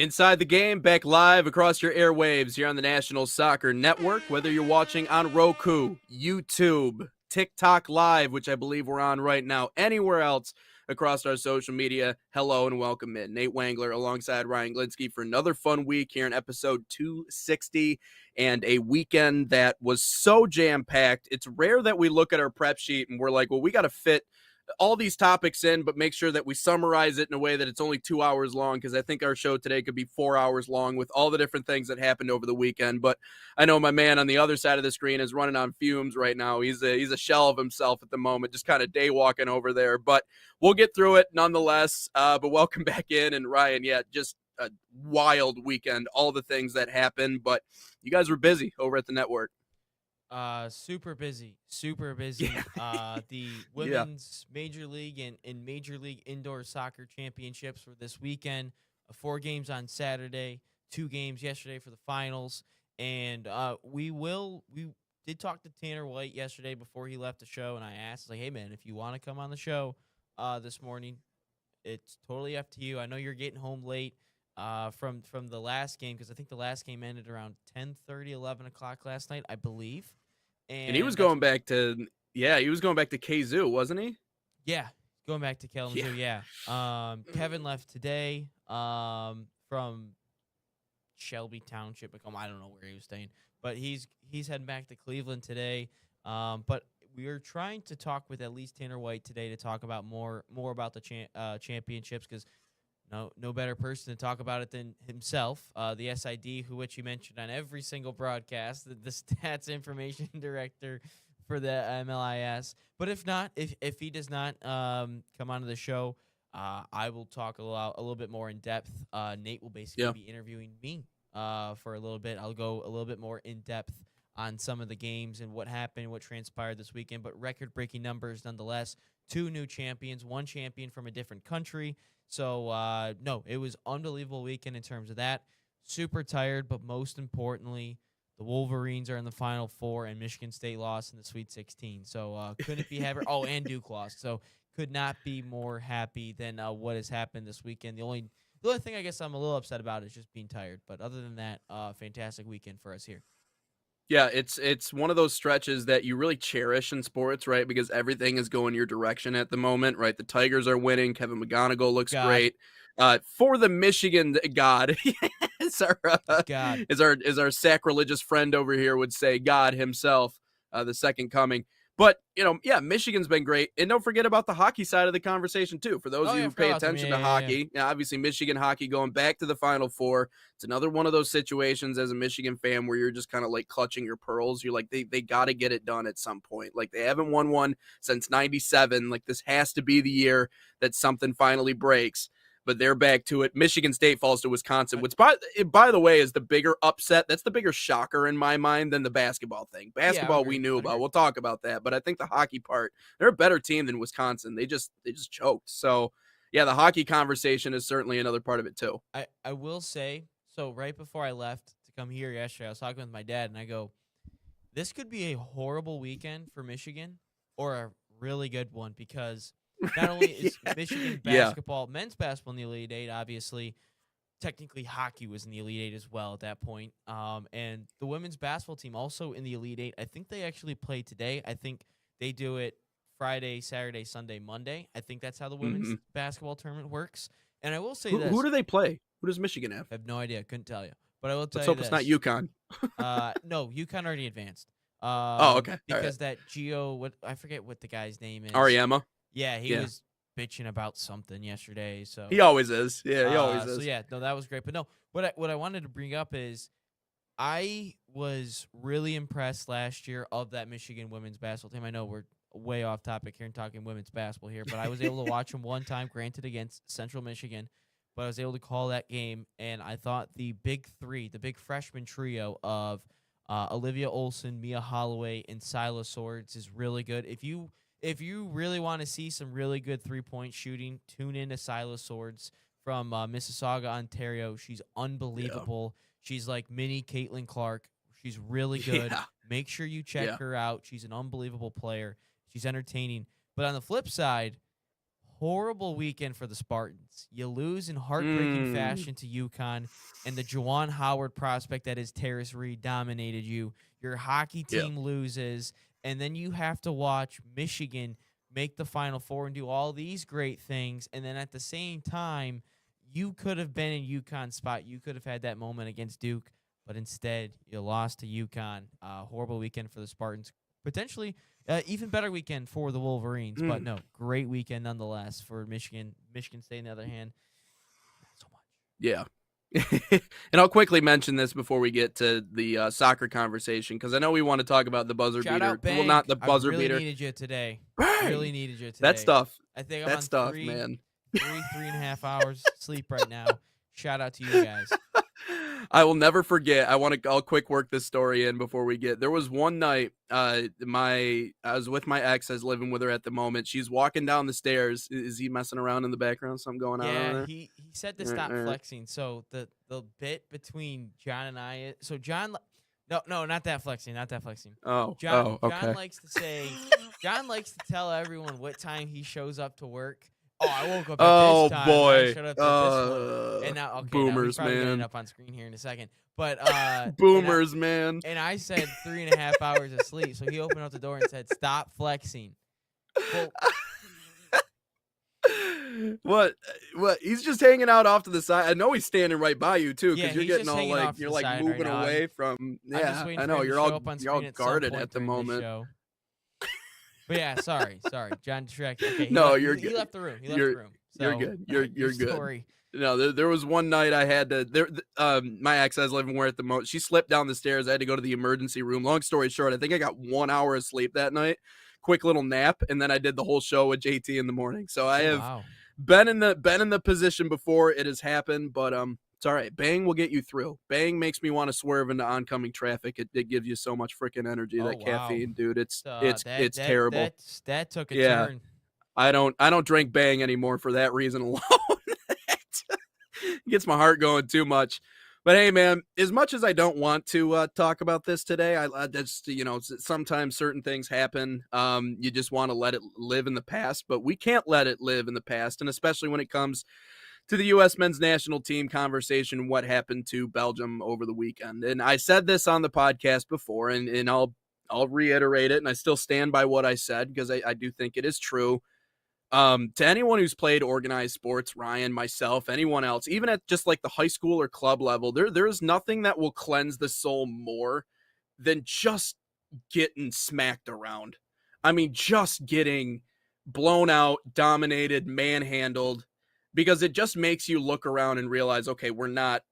Inside the Game, back live across your airwaves here on the National Soccer Network. Whether you're watching on Roku, YouTube, TikTok Live, which I believe we're on right now, anywhere else across our social media, hello and welcome in. Nate Wangler alongside Ryan Glinski for another fun week here in episode 260 and a weekend that was so jam-packed. It's rare that we look at our prep sheet and we're like, well, we got to fit all these topics in, but make sure that we summarize it in a way that it's only 2 hours long, because I think our show today could be 4 hours long with all the different things that happened over the weekend. But I know my man on the other side of the screen is running on fumes right now. He's a shell of himself at the moment, just kind of day walking over there. But we'll get through it nonetheless. But welcome back in. And Ryan, just a wild weekend, all the things that happened. But you guys were busy over at the network. Super busy. Yeah. The women's Major League and Major League Indoor Soccer Championships were this weekend. 4 games on Saturday, 2 games yesterday for the finals. And we did talk to Tanner White yesterday before he left the show, and I asked, like, hey, man, if you want to come on the show this morning, it's totally up to you. I know you're getting home late from the last game, because I think the last game ended around 10:30, 11 o'clock last night, I believe. And he was going back to KZoo, wasn't he? Yeah, going back to Kalamazoo. Yeah. Kevin left today from Shelby Township. I don't know where he was staying, but he's heading back to Cleveland today. But we are trying to talk with at least Tanner White today to talk about more about the championships, because no better person to talk about it than himself, the SID, which he mentioned on every single broadcast, the stats information director for the MLIS. But if not, if he does not come onto the show, I will talk a little bit more in depth. Nate will basically be interviewing me for a little bit. I'll go a little bit more in depth on some of the games and what happened, what transpired this weekend. But record-breaking numbers nonetheless. 2 new champions, 1 champion from a different country. So, no, it was unbelievable weekend in terms of that. Super tired, but most importantly, the Wolverines are in the Final Four, and Michigan State lost in the Sweet 16. So, couldn't be happier. Oh, and Duke lost. So, could not be more happy than what has happened this weekend. The only thing I guess I'm a little upset about is just being tired. But other than that, fantastic weekend for us here. Yeah, it's one of those stretches that you really cherish in sports, right? Because everything is going your direction at the moment, right? The Tigers are winning. Kevin McGonigal looks great. For the Michigan God, is our sacrilegious friend over here would say, God himself, the second coming. But, Michigan's been great. And don't forget about the hockey side of the conversation, too. For those of you who pay attention to hockey, obviously Michigan hockey going back to the Final Four. It's another one of those situations as a Michigan fan where you're just kind of like clutching your pearls. You're like, they got to get it done at some point. Like, they haven't won one since 97. Like, this has to be the year that something finally breaks. But they're back to it. Michigan State falls to Wisconsin, which, by the way, is the bigger upset. That's the bigger shocker in my mind than the basketball thing. Basketball we knew about. We'll talk about that. But I think the hockey part, they're a better team than Wisconsin. They just choked. So, yeah, the hockey conversation is certainly another part of it, too. I will say, so right before I left to come here yesterday, I was talking with my dad, and I go, this could be a horrible weekend for Michigan or a really good one, because not only is Michigan basketball, men's basketball in the Elite Eight, obviously, technically hockey was in the Elite Eight as well at that point. And the women's basketball team also in the Elite Eight. I think they actually play today. I think they do it Friday, Saturday, Sunday, Monday. I think that's how the women's basketball tournament works. And I will say this. Who do they play? Who does Michigan have? I have no idea. Couldn't tell you. But I will tell Let's you hope this. It's not UConn. No, UConn already advanced. Okay. Because that I forget what the guy's name is. Ariema. Yeah, he was bitching about something yesterday. So he always is. Yeah, he always is. So yeah, no, that was great. But no, what I wanted to bring up is I was really impressed last year of that Michigan women's basketball team. I know we're way off topic here and talking women's basketball here, but I was able to watch them one time, granted against Central Michigan, but I was able to call that game, and I thought the big three, the big freshman trio of Olivia Olson, Mia Holloway, and Silas Swords is really good. If you really want to see some really good 3-point shooting, tune in to Silas Swords from Mississauga, Ontario. She's unbelievable. Yeah. She's like mini Caitlin Clark. She's really good. Yeah. Make sure you check her out. She's an unbelievable player. She's entertaining. But on the flip side, horrible weekend for the Spartans. You lose in heartbreaking fashion to UConn, and the Juwan Howard prospect that is Terrace Reed dominated you. Your hockey team loses, and then you have to watch Michigan make the Final Four and do all these great things, and then at the same time, you could have been in UConn's spot. You could have had that moment against Duke, but instead you lost to UConn. Horrible weekend for the Spartans. Potentially even better weekend for the Wolverines, but no, great weekend nonetheless for Michigan. Michigan State, on the other hand, not so much. Yeah. And I'll quickly mention this before we get to the soccer conversation, because I know we want to talk about the buzzer Shout beater. out Bank. Well, not the buzzer I really beater. needed you today. Bang! Really needed you today. That stuff. I think I'm that on stuff, three man. and a half hours sleep right now. Shout out to you guys. I will never forget. I'll quick work this story in before we get. There was one night, I was with my ex. I was living with her at the moment. She's walking down the stairs. Is he messing around in the background? Something going on over Yeah, there? he said to stop flexing. So the bit between John and I. So John, no, not that flexing, not that flexing. Oh, John okay. likes to say, John likes to tell everyone what time he shows up to work. Oh, I woke up at this time. Boy. I showed up at this one. And now, okay, boomers, now he's probably man. getting up on screen here in a second. But boomers, man. And I said 3.5 hours of sleep. So he opened up the door and said, "Stop flexing." Well, What? He's just hanging out off to the side. I know he's standing right by you too, because Yeah, you're he's getting just all hanging like off to you're the like side moving right now. away from. I'm just Yeah, waiting I for know him to you're show all up on you're all screen at some guarded point at the during this moment. show. But yeah, sorry, John distracted. Okay, No, he you're he good. left the room. He left You're- the room. You're So, good. You're good. Story. No, there was one night I had to. My ex I was living with at the moment. She slipped down the stairs. I had to go to the emergency room. Long story short, I think I got 1 hour of sleep that night. Quick little nap, and then I did the whole show with JT in the morning. So I have Wow. been in the position before it has happened, but it's all right. Bang will get you through. Bang makes me want to swerve into oncoming traffic. It gives you so much freaking energy. Oh, that caffeine, dude. It's terrible. That took a Yeah. turn. I don't drink Bang anymore for that reason alone. Gets my heart going too much. But hey, man, as much as I don't want to talk about this today, I just, sometimes certain things happen. You just want to let it live in the past, but we can't let it live in the past. And especially when it comes to the U.S. men's national team conversation, what happened to Belgium over the weekend. And I said this on the podcast before, and I'll reiterate it. And I still stand by what I said, because I do think it is true. To anyone who's played organized sports, Ryan, myself, anyone else, even at just like the high school or club level, there is nothing that will cleanse the soul more than just getting smacked around. I mean, just getting blown out, dominated, manhandled, because it just makes you look around and realize, okay, we're not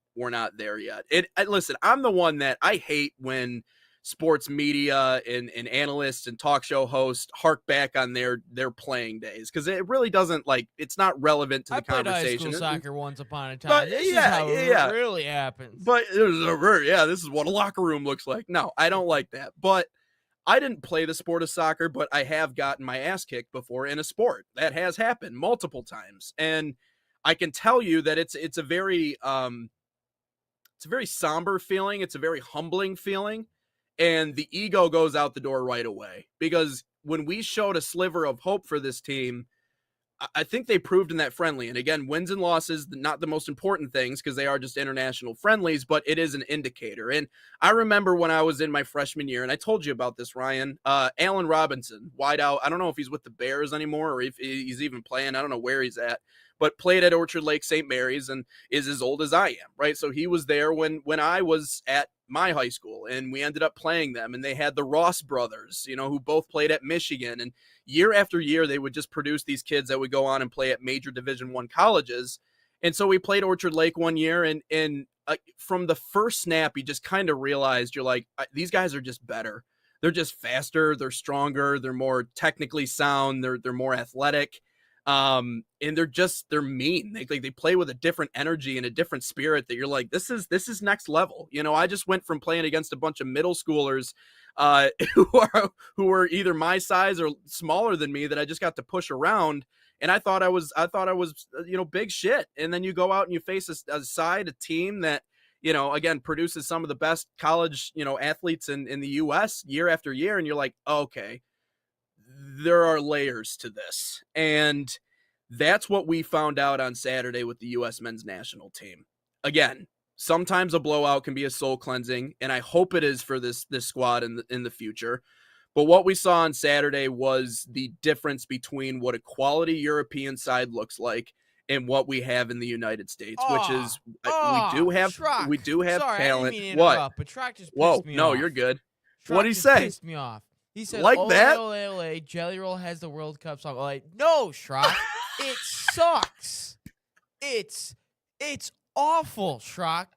there yet. Listen, I'm the one that I hate when sports media and analysts and talk show hosts hark back on their playing days, because it really doesn't, it's not relevant to the conversation. I played high school soccer once upon a time. But this is how it really happens. But this is what a locker room looks like. No, I don't like that. But I didn't play the sport of soccer, but I have gotten my ass kicked before in a sport. That has happened multiple times, and I can tell you that it's a very somber feeling. It's a very humbling feeling. And the ego goes out the door right away, because when we showed a sliver of hope for this team, I think they proved in that friendly. And again, wins and losses, not the most important things, because they are just international friendlies, but it is an indicator. And I remember when I was in my freshman year, and I told you about this, Ryan, Allen Robinson, wideout. I don't know if he's with the Bears anymore or if he's even playing. I don't know where he's at, but played at Orchard Lake St. Mary's and is as old as I am, right? So he was there when I was at my high school, and we ended up playing them, and they had the Ross brothers, who both played at Michigan, and year after year they would just produce these kids that would go on and play at major Division I colleges. And so we played Orchard Lake one year, and from the first snap you just kind of realized, you're like, these guys are just better. They're just faster, they're stronger, they're more technically sound, they're more athletic. And they're mean. They play with a different energy and a different spirit that you're like, this is next level. I just went from playing against a bunch of middle schoolers, who were either my size or smaller than me, that I just got to push around. And I thought I was, big shit. And then you go out and you face a team that, again, produces some of the best college, athletes in the US year after year. And you're like, okay, there are layers to this. And That's what we found out on Saturday with the U.S. men's national team. Again, sometimes a blowout can be a soul cleansing, and I hope it is for this squad in the future. But what we saw on Saturday was the difference between what a quality European side looks like and what we have in the United States, which is we do have Schrock. Sorry, talent. I didn't mean to What? interrupt, but Schrock just Whoa, pissed me no, off. you're good. Schrock What'd he just say? pissed me off. He said, Like ole, that? ole, ole, Jelly Roll has the World Cup song. Like, no, Schrock. It sucks. It's awful, Schrock.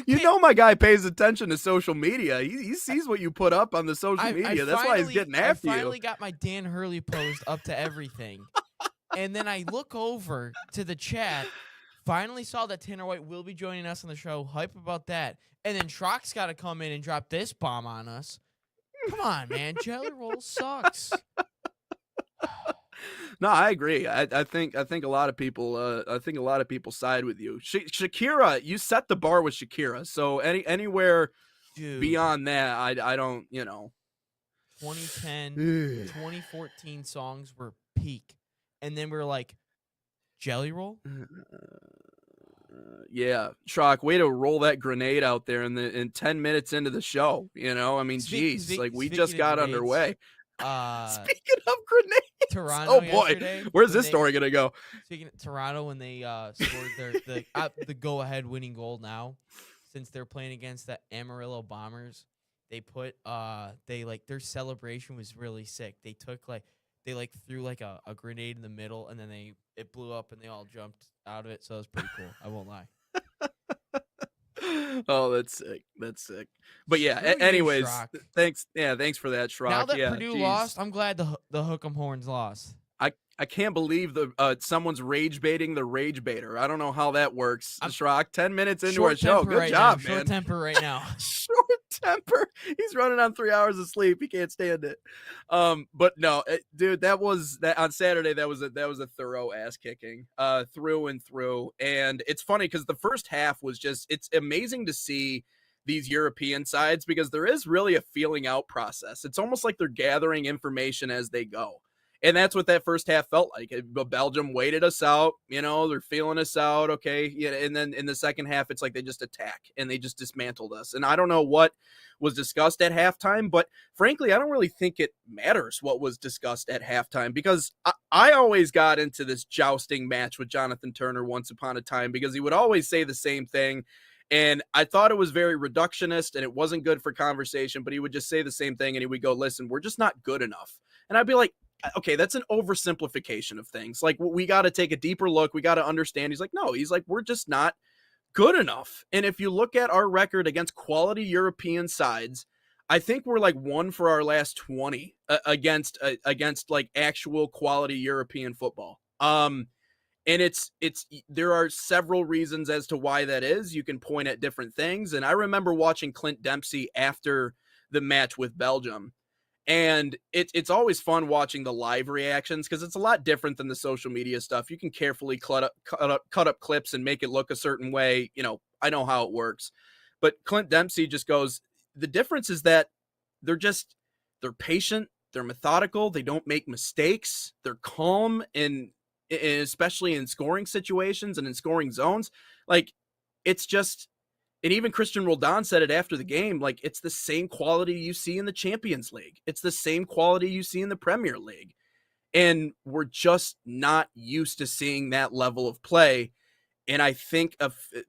You know my guy pays attention to social media. He sees what you put up on the social media. That's why he's getting after you. I finally got my Dan Hurley post up to everything. And then I look over to the chat, finally saw that Tanner White will be joining us on the show. Hype about that. And then Schrock's got to come in and drop this bomb on us. Come on, man. Jelly Roll sucks. No, I agree. I think a lot of people side with you. Shakira, you set the bar with Shakira. So anywhere beyond that, I don't, 2010, 2014 songs were peak. And then we're like, Jelly Roll? Yeah, Schrock, way to roll that grenade out there in 10 minutes into the show. I mean, geez, like we just got underway. Speaking of grenades, Toronto. Oh boy, where's this story gonna go? Speaking of Toronto, when they scored the go-ahead winning goal now, since they're playing against the Amarillo Bombers, they put their celebration was really sick. They took threw a grenade in the middle, and then it blew up, and they all jumped out of it. So it was pretty cool. I won't lie. Oh, that's sick. That's sick. But yeah, anyways, thanks. Yeah, thanks for that, Schrock. Now that Purdue lost, I'm glad the Hook'em Horns lost. I can't believe someone's rage baiting the rage baiter. I don't know how that works, Schrock. 10 minutes into our show. Good job, man. Short temper right now. Short temper. He's running on 3 hours of sleep. He can't stand it. But no, dude, that on Saturday. That was a thorough ass kicking, through and through. And it's funny because the first half was it's amazing to see these European sides because there is really a feeling out process. It's almost like they're gathering information as they go. And that's what that first half felt like. Belgium waited us out, they're feeling us out. Okay. Yeah. And then in the second half, it's like they just attack and they just dismantled us. And I don't know what was discussed at halftime, but frankly, I don't really think it matters what was discussed at halftime because I always got into this jousting match with Jonathan Turner once upon a time because he would always say the same thing. And I thought it was very reductionist and it wasn't good for conversation, but he would just say the same thing and he would go, listen, we're just not good enough. And I'd be like, okay, that's an oversimplification of things. Like, we got to take a deeper look. We got to understand. He's like, no, we're just not good enough. And if you look at our record against quality European sides, I think we're like 1 for our last 20 against like actual quality European football. And there are several reasons as to why that is. You can point at different things. And I remember watching Clint Dempsey after the match with Belgium. And it's always fun watching the live reactions because it's a lot different than the social media stuff. You can carefully cut up clips and make it look a certain way. I know how it works. But Clint Dempsey just goes, the difference is that they're patient, they're methodical, they don't make mistakes, they're calm, and especially in scoring situations and in scoring zones. Like, it's just... And even Christian Roldan said it after the game, like, it's the same quality you see in the Champions League. It's the same quality you see in the Premier League. And we're just not used to seeing that level of play. And I think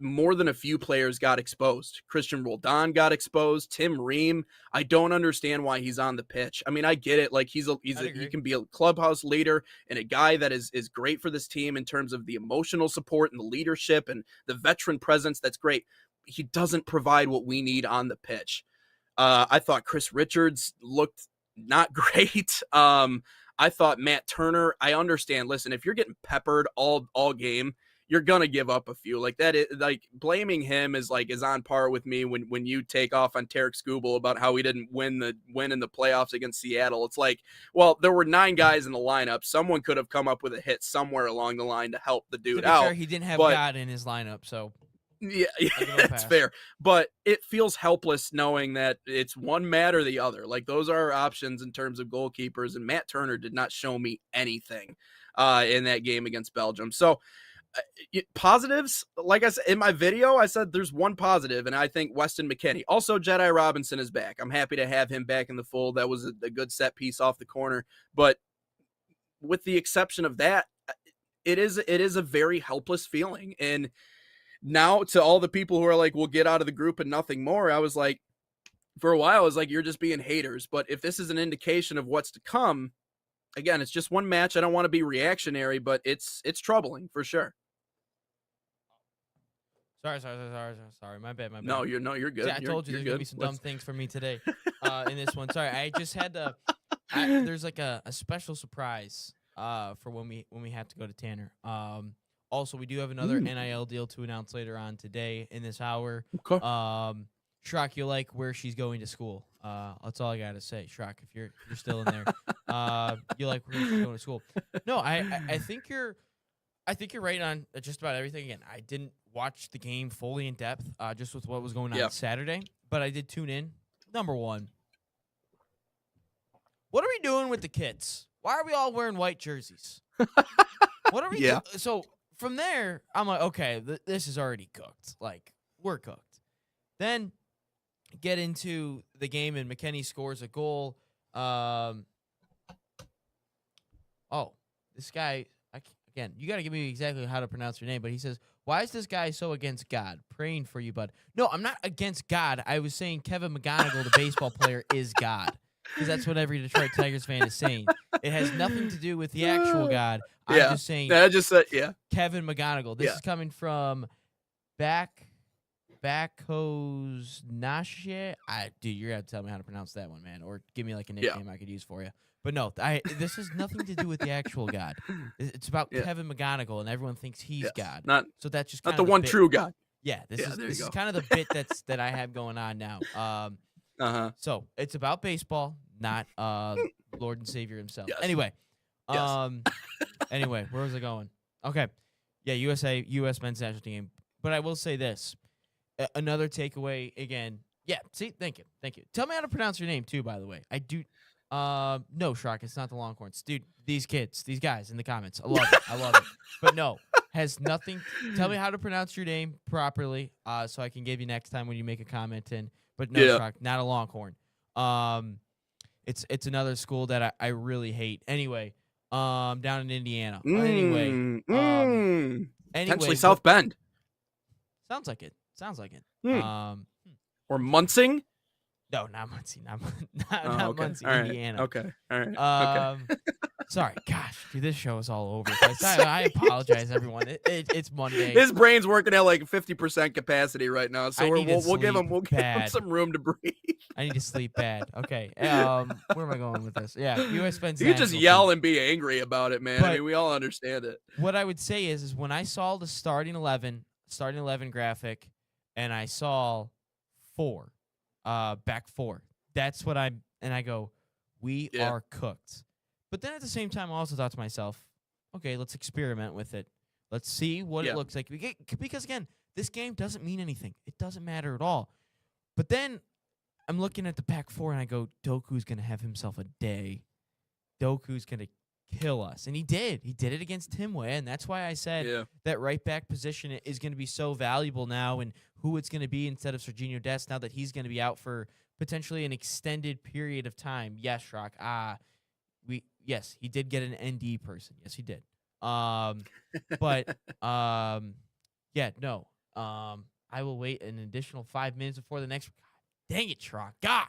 more than a few players got exposed. Christian Roldan got exposed. Tim Ream, I don't understand why he's on the pitch. I mean, I get it. Like, he can be a clubhouse leader and a guy that is great for this team in terms of the emotional support and the leadership and the veteran presence. That's great. He doesn't provide what we need on the pitch. I thought Chris Richards looked not great. I thought Matt Turner, I understand. Listen, if you're getting peppered all game, you're going to give up a few. Like, that is, like, blaming him is on par with me when you take off on Tarek Skubal about how he didn't win in the playoffs against Seattle. It's like, well, there were 9 guys in the lineup. Someone could have come up with a hit somewhere along the line to help the dude out. Sure, he didn't have God in his lineup, so... Yeah, I'll give him a that's pass. fair. But it feels helpless knowing that it's one Matt or the other. Like those are our options in terms of goalkeepers, and Matt Turner did not show me anything in that game against Belgium. So positives, like I said in my video, I said there's one positive, and I think Weston McKennie. Also, Jedi Robinson is back. I'm happy to have him back in the fold. That was a good set piece off the corner. But with the exception of that, it is a very helpless feeling. And now to all the people who are like, we'll get out of the group and nothing more, I was like, for a while, I was like, you're just being haters. But if this is an indication of what's to come, again, it's just one match. I don't want to be reactionary, but it's troubling for sure. Sorry. My bad. No, you're good. See, I told you there's gonna be some dumb things for me today in this one. Sorry, I just had to. There's like a special surprise for when we have to go to Tanner. Also, we do have another NIL deal to announce later on today in this hour. Okay. Shrock, you like where she's going to school. That's all I gotta say, Shrock. If you're still in there, you like where she's going to school. No, I think you're right on just about everything. Again, I didn't watch the game fully in depth, just with what was going on Saturday, but I did tune in. Number one, what are we doing with the kits? Why are we all wearing white jerseys? What are we doing? So from there, I'm like, okay, this is already cooked. Like, we're cooked. Then get into the game, and McKennie scores a goal. This guy, again, you got to give me exactly how to pronounce your name, but he says, why is this guy so against God? Praying for you, bud. No, I'm not against God. I was saying Kevin McGonigal, the baseball player, is God. Because that's what every Detroit Tigers fan is saying. It has nothing to do with the actual God. I'm just saying Kevin McGonigal. This is coming from Backhoes Nashe. Dude, you're going to tell me how to pronounce that one, man. Or give me like a nickname I could use for you. But no, this has nothing to do with the actual God. It's about Kevin McGonigal, and everyone thinks he's God. So that's just not the one true God. Yeah, this is kind of the bit that I have going on now. So it's about baseball, not Lord and Savior himself. Yes. Anyway, anyway, where was I going? Okay, yeah, U.S. men's national team. But I will say this, another takeaway again. Yeah, see, thank you. Tell me how to pronounce your name too, by the way. I do. No, Shrock, it's not the Longhorns, dude. These guys in the comments, I love it. But no, has nothing. Tell me how to pronounce your name properly, so I can give you next time when you make a comment in. But no, Shrock, not a Longhorn. It's another school that I really hate. Anyway, down in Indiana. Anyway, potentially South Bend. Sounds like it. Or Munsing. No, not Muncie. Not okay. Muncie, all right. Indiana. Okay. All right. Sorry. Gosh, dude, this show is all over the place. I apologize, everyone. It's Monday. His brain's working at like 50% capacity right now, so we'll give him some room to breathe. I need to sleep bad. Okay. Where am I going with this? Yeah, U.S. men's You just yell and be angry about it, man. I mean, we all understand it. What I would say is when I saw the starting 11 graphic, and I saw back four. That's what I go, we are cooked. But then at the same time, I also thought to myself, okay, let's experiment with it. Let's see what it looks like. Because, again, this game doesn't mean anything. It doesn't matter at all. But then I'm looking at the back four, and I go, Doku's going to have himself a day. Doku's going to kill us. And he did. He did it against Timway, and that's why I said that right back position is going to be so valuable now, and who it's going to be instead of Serginho Dest now that he's going to be out for potentially an extended period of time. Yes, Shrock. Yes, he did get an ND person. Yes, he did. But I will wait an additional 5 minutes before the next. God, dang it, Shrock. Gosh,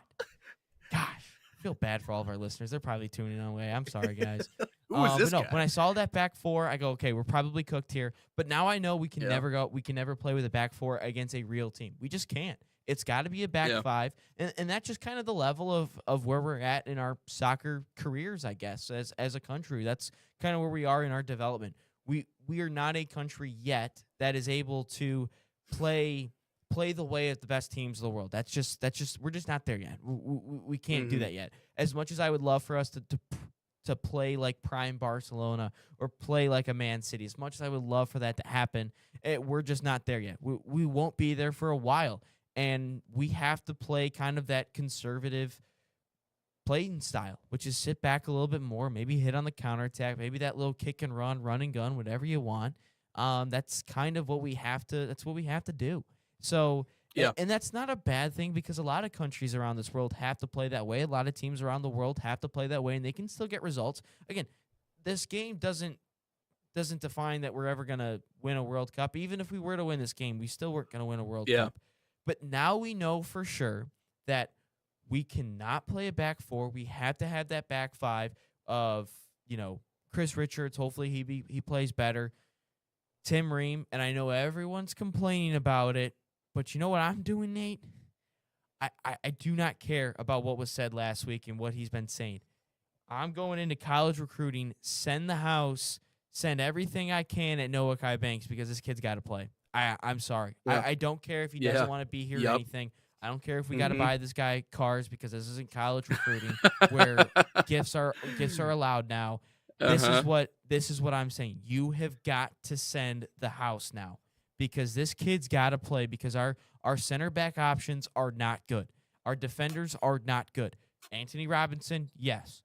I feel bad for all of our listeners. They're probably tuning in away. I'm sorry, guys. Who is this guy? When I saw that back four, I go, okay, we're probably cooked here. But now I know we can never play with a back four against a real team. We just can't. It's got to be a back five, and that's just kind of the level of where we're at in our soccer careers, I guess, as a country. That's kind of where we are in our development. We are not a country yet that is able to play the way of the best teams of the world. That's just we're just not there yet. We can't do that yet. As much as I would love for us to to play like prime Barcelona or play like a Man City. As much as I would love for that to happen, we're just not there yet. We won't be there for a while, and we have to play kind of that conservative playing style, which is sit back a little bit more, maybe hit on the counterattack, maybe that little kick and run and gun, whatever you want. That's kind of what we have to. That's what we have to do. So, Yeah. and that's not a bad thing because a lot of countries around this world have to play that way. A lot of teams around the world have to play that way, and they can still get results. Again, this game doesn't define that we're ever gonna win a World Cup. Even if we were to win this game, we still weren't gonna win a World Yeah. Cup. But now we know for sure that we cannot play a back four. We have to have that back five of, Chris Richards. Hopefully he plays better. Tim Ream, and I know everyone's complaining about it, but you know what I'm doing, Nate? I do not care about what was said last week and what he's been saying. I'm going into college recruiting, send the house, send everything I can at Noah Kai Banks because this kid's got to play. I'm sorry. Yeah. I don't care if he Yeah. doesn't want to be here or Yep. anything. I don't care if we got to Mhm. buy this guy cars because this isn't college recruiting where gifts are allowed now. Uh-huh. This is what I'm saying. You have got to send the house now because this kid's got to play because our center back options are not good. Our defenders are not good. Anthony Robinson, yes.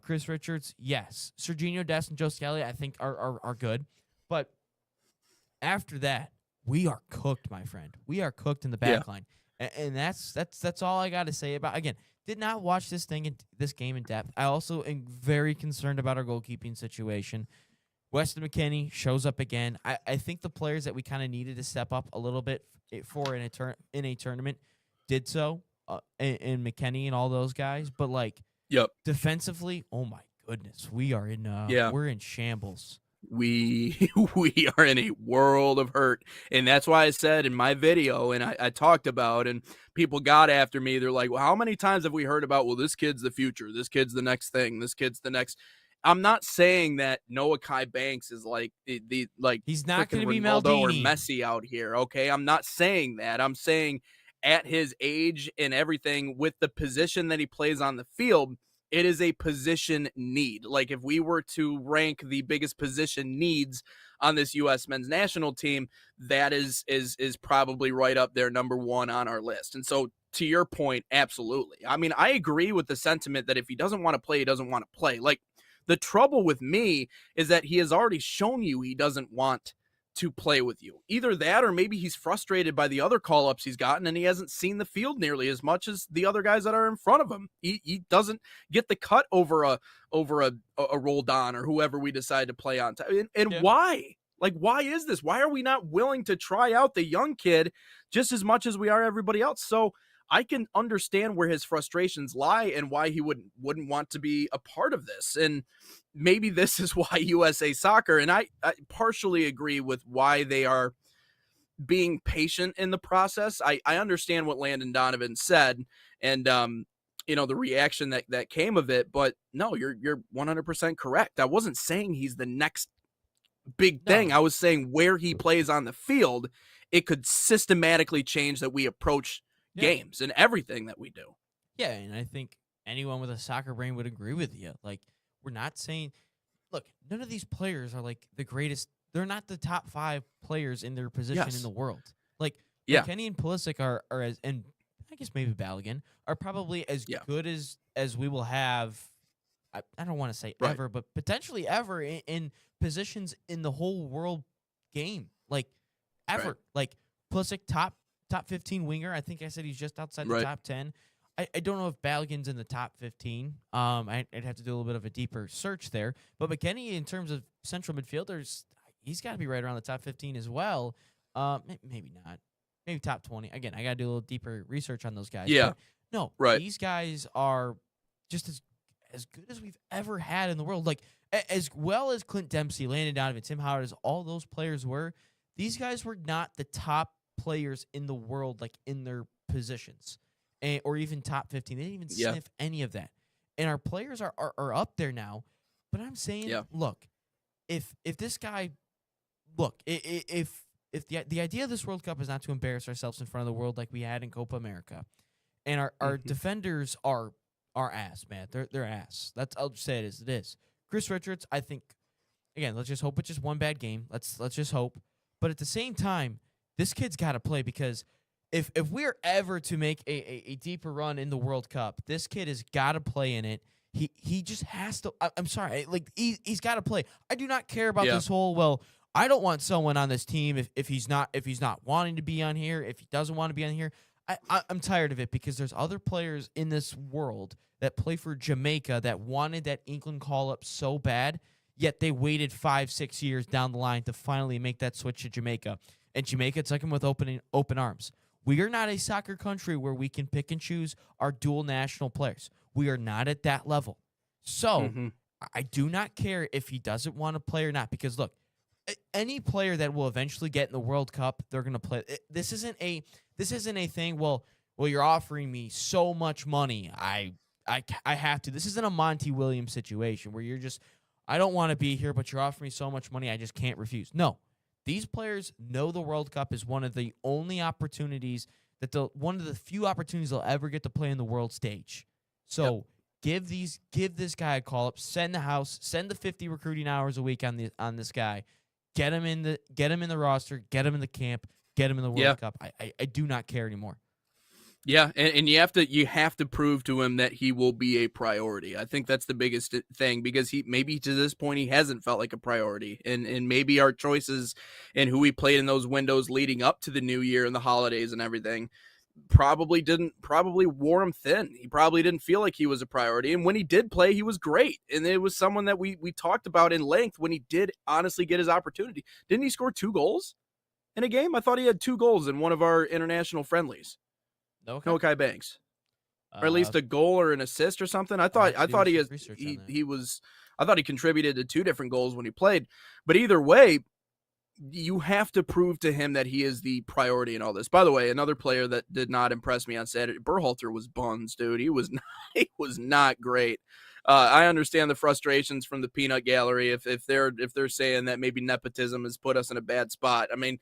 Chris Richards, yes. Serginho Dest and Joe Skelly, I think are good. But after that, we are cooked, my friend. We are cooked in the Yeah. back line. And that's all I got to say about. Again, did not watch this game in depth. I also am very concerned about our goalkeeping situation. Weston McKennie shows up again. I think the players that we kind of needed to step up a little bit for in a tournament did so. In McKennie and all those guys, but like Yep. defensively, oh my goodness, we're in shambles. We we are in a world of hurt, and that's why I said in my video, and I talked about, and people got after me. They're like, well, how many times have we heard about, well, this kid's the future, this kid's the next thing, this kid's the next. I'm not saying that Noah Kai Banks is like the like He's not going freaking to be Ronaldo or Maldini. Messi out here. Okay, I'm not saying that. I'm saying at his age and everything, with the position that he plays on the field, it is a position need. Like if we were to rank the biggest position needs on this U.S. men's national team, that is probably right up there, number one on our list. And so, to your point, absolutely. I mean, I agree with the sentiment that if he doesn't want to play, he doesn't want to play. Like the trouble with me is that he has already shown you he doesn't want to play with you. Either that, or maybe he's frustrated by the other call-ups he's gotten and he hasn't seen the field nearly as much as the other guys that are in front of him. He doesn't get the cut over a Roldan or whoever we decide to play on. And Yeah. why? Like, why is this? Why are we not willing to try out the young kid just as much as we are everybody else? So I can understand where his frustrations lie and why he wouldn't want to be a part of this. And maybe this is why USA Soccer, and I partially agree with why they are being patient in the process. I understand what Landon Donovan said and the reaction that came of it, but no, you're 100% correct. I wasn't saying he's the next big thing. No. I was saying where he plays on the field, it could systematically change that we approach games and everything that we do. Yeah, and I think anyone with a soccer brain would agree with you. Like, we're not saying, look, none of these players are like the greatest. They're not the top 5 players in their position in the world. Like, Yeah. McKennie and Pulisic are as, and I guess maybe Balogun are probably as good as we will have. I don't want to say ever, but potentially ever in positions in the whole world game. Like, ever. Right. Like, Pulisic, top 15 winger. I think I said he's just outside the top 10. I don't know if Balogun's in the top 15. I'd have to do a little bit of a deeper search there. But McKennie, in terms of central midfielders, he's got to be right around the top 15 as well. Maybe not. Maybe top 20. Again, I got to do a little deeper research on those guys. Yeah. But no, these guys are just as good as we've ever had in the world. Like, as well as Clint Dempsey, Landon Donovan, Tim Howard, as all those players were, these guys were not the top players in the world, like in their positions, or even top 15. They didn't even sniff any of that. And our players are up there now. But I'm saying, look, if this guy, if the idea of this World Cup is not to embarrass ourselves in front of the world like we had in Copa America, and our defenders are are ass, man. They're ass. I'll just say it as it is. Chris Richards, I think, again, let's just hope it's just one bad game. Let's just hope. But at the same time, this kid's got to play, because if we're ever to make a deeper run in the World Cup, this kid has got to play in it. He just has to. I'm sorry, like he's got to play. I do not care about this whole, well, I don't want someone on this team if he's not wanting to be on here, if he doesn't want to be on here. I'm tired of it, because there's other players in this world that play for Jamaica that wanted that England call-up so bad, yet they waited 5-6 years down the line to finally make that switch to Jamaica. And Jamaica took him with open arms. We are not a soccer country where we can pick and choose our dual national players. We are not at that level. So I do not care if he doesn't want to play or not, because, look, any player that will eventually get in the World Cup, they're going to play. This isn't a thing, well, you're offering me so much money, I have to. This isn't a Monty Williams situation where you're just, I don't want to be here, but you're offering me so much money, I just can't refuse. No. These players know the World Cup is one of the only opportunities one of the few opportunities they'll ever get to play in the world stage. So give this guy a call up, send the 50 recruiting hours a week on this guy, get him in the roster, get him in the camp, get him in the World Cup. I do not care anymore. Yeah, and you have to prove to him that he will be a priority. I think that's the biggest thing, because maybe to this point he hasn't felt like a priority, and maybe our choices and who we played in those windows leading up to the new year and the holidays and everything probably wore him thin. He probably didn't feel like he was a priority, and when he did play, he was great, and it was someone that we talked about in length when he did honestly get his opportunity. Didn't he score 2 goals in a game? I thought he had 2 goals in one of our international friendlies. No Kai Banks, or at least a goal or an assist or something. I thought he contributed to 2 different goals when he played. But either way, you have to prove to him that he is the priority in all this. By the way, another player that did not impress me on Saturday, Berhalter, was buns, dude. He was not great. I understand the frustrations from the peanut gallery if they're saying that maybe nepotism has put us in a bad spot. I mean,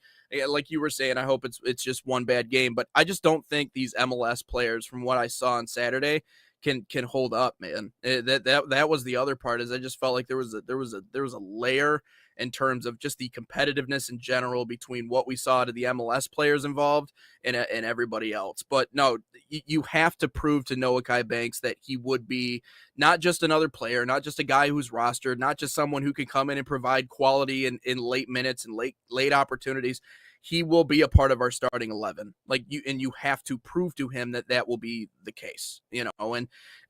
like you were saying, I hope it's just one bad game, but I just don't think these MLS players, from what I saw on Saturday, can hold up, man. That was the other part, is I just felt like there was a layer in terms of just the competitiveness in general between what we saw to the MLS players involved and everybody else. But no, you have to prove to Noah Kai Banks that he would be not just another player, not just a guy who's rostered, not just someone who can come in and provide quality in late minutes and late opportunities. He will be a part of our starting 11. You have to prove to him that will be the case, and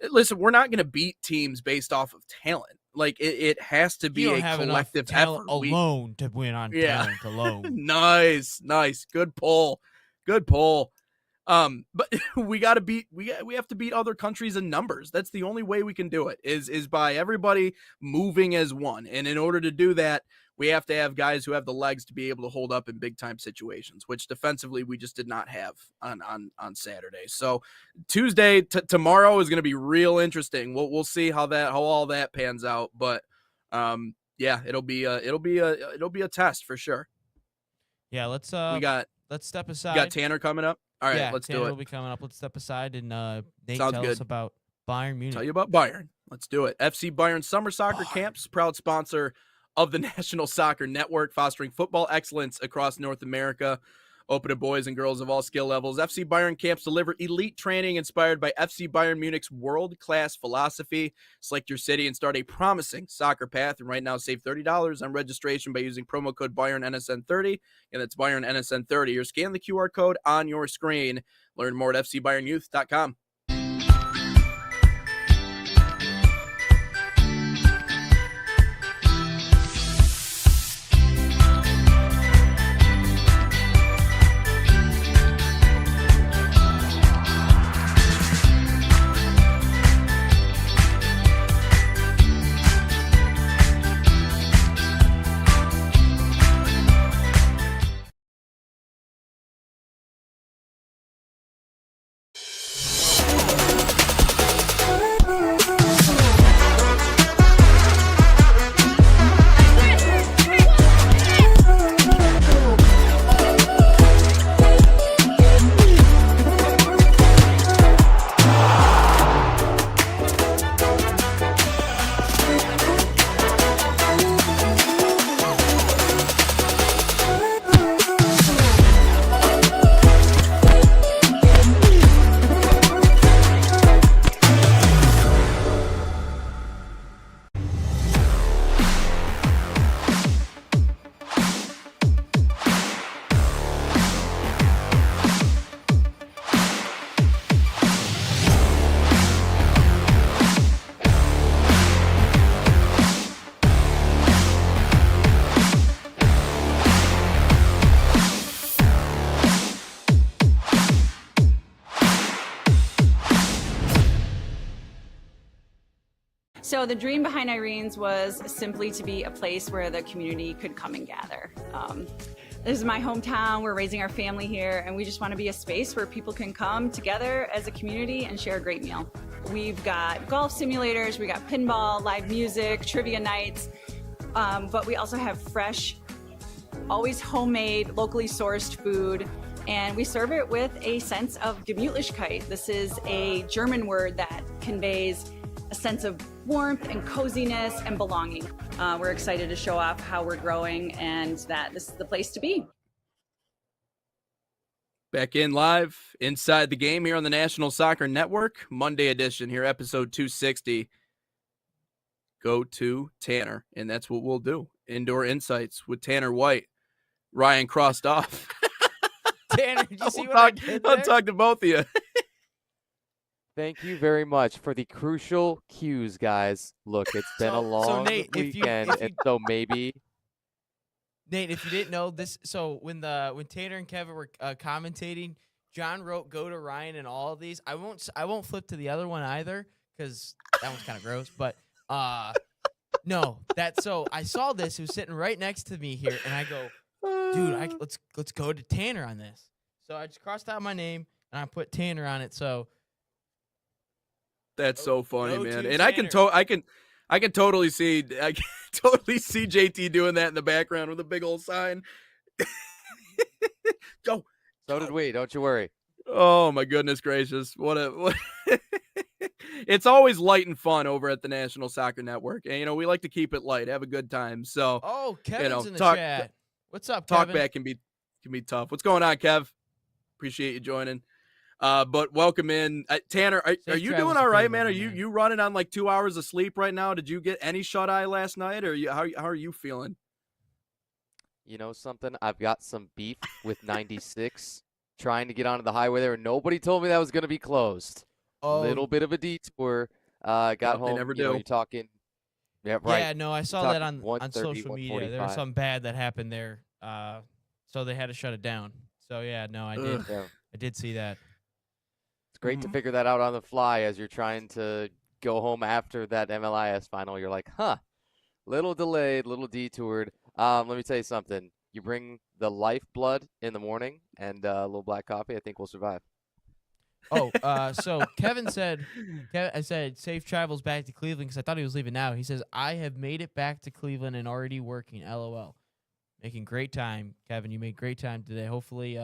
listen, we're not going to beat teams based off of talent. It has to be a collective effort alone to win on talent alone. Nice. Good pull. But we have to beat other countries in numbers. That's the only way we can do it is by everybody moving as one. And in order to do that, we have to have guys who have the legs to be able to hold up in big time situations, which defensively we just did not have on Saturday. So Tuesday tomorrow is going to be real interesting. We'll see how all that pans out. But it'll be a test for sure. Yeah, let's step aside. We got Tanner coming up. All right, let's Tanner do it. Will be coming up. Let's step aside and Nate Sounds tell good. us about Bayern Munich. Tell you about Bayern. Let's do it. FC Bayern Summer Soccer Camps, proud sponsor of the National Soccer Network, fostering football excellence across North America. Open to boys and girls of all skill levels. FC Bayern camps deliver elite training inspired by FC Bayern Munich's world-class philosophy. Select your city and start a promising soccer path. And right now, save $30 on registration by using promo code BayernNSN30. And that's BayernNSN30. Or scan the QR code on your screen. Learn more at FCBayernYouth.com. So the dream behind Irene's was simply to be a place where the community could come and gather. This is my hometown. We're raising our family here, and we just want to be a space where people can come together as a community and share a great meal. We've got golf simulators, we got pinball, live music, trivia nights, but we also have fresh, always homemade, locally sourced food, and we serve it with a sense of Gemütlichkeit. This is a German word that conveys a sense of warmth and coziness and belonging. We're excited to show off how we're growing and that this is the place to be. Back in live inside the game here on the National Soccer Network, Monday edition here, episode 260. Go to Tanner, and that's what we'll do. Indoor Insights with Tanner White. Ryan crossed off. Tanner, did you see what I did there? I'll talk to both of you. Thank you very much for the crucial cues, guys. Look, it's been a long Nate, weekend, and so maybe Nate, if you didn't know this, so when Tanner and Kevin were commentating, John wrote "Go to Ryan" and all of these. I won't flip to the other one either because that one's kind of gross. But no, so I saw this. It was sitting right next to me here, and I go, dude, let's go to Tanner on this. So I just crossed out my name and I put Tanner on it. So. That's so funny, man. And Tanner. I can totally see JT doing that in the background with a big old sign. Go. so did we. Don't you worry. Oh my goodness gracious. What It's always light and fun over at the National Soccer Network. And we like to keep it light, have a good time. So Kevin's in the chat. What's up, Kevin? Talk back can be tough. What's going on, Kev? Appreciate you joining. But welcome in, Tanner. Are you doing all right, man? Are you running on like 2 hours of sleep right now? Did you get any shut eye last night, or how are you feeling? You know something? I've got some beef with 96 trying to get onto the highway there. Nobody told me that was going to be closed. Oh, Little bit of a detour. Got home. They never do. You're talking. Yeah, right. Yeah, no, I saw that on social media. There was something bad that happened there, so they had to shut it down. So yeah, no, I did. Yeah. I did see that. It's great to figure that out on the fly as you're trying to go home after that MLIS final. You're like, little delayed, little detoured. Let me tell you something. You bring the lifeblood in the morning and a little black coffee, I think we'll survive. Oh, so Kevin said, I said, safe travels back to Cleveland because I thought he was leaving now. He says, I have made it back to Cleveland and already working, LOL. Making great time, Kevin. You made great time today. Hopefully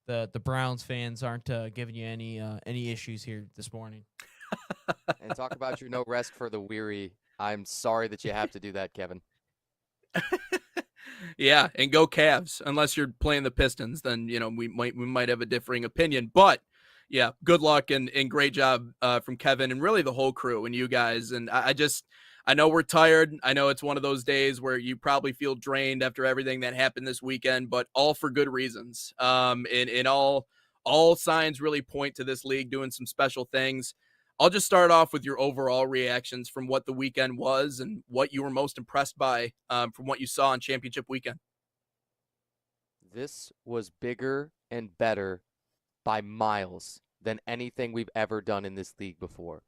the Browns fans aren't giving you any issues here this morning. And talk about your no rest for the weary. I'm sorry that you have to do that, Kevin. Yeah, and go Cavs. Unless you're playing the Pistons, then we might have a differing opinion. But yeah, good luck and great job from Kevin and really the whole crew and you guys. And I know we're tired. I know it's one of those days where you probably feel drained after everything that happened this weekend, but all for good reasons. And all signs really point to this league doing some special things. I'll just start off with your overall reactions from what the weekend was and what you were most impressed by from what you saw on championship weekend. This was bigger and better by miles than anything we've ever done in this league before.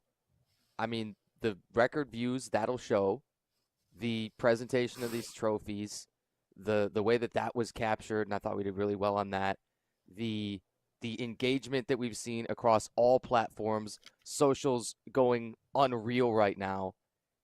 I mean, the record views, that'll show. The presentation of these trophies, the way that was captured, and I thought we did really well on that. The engagement that we've seen across all platforms, socials going unreal right now.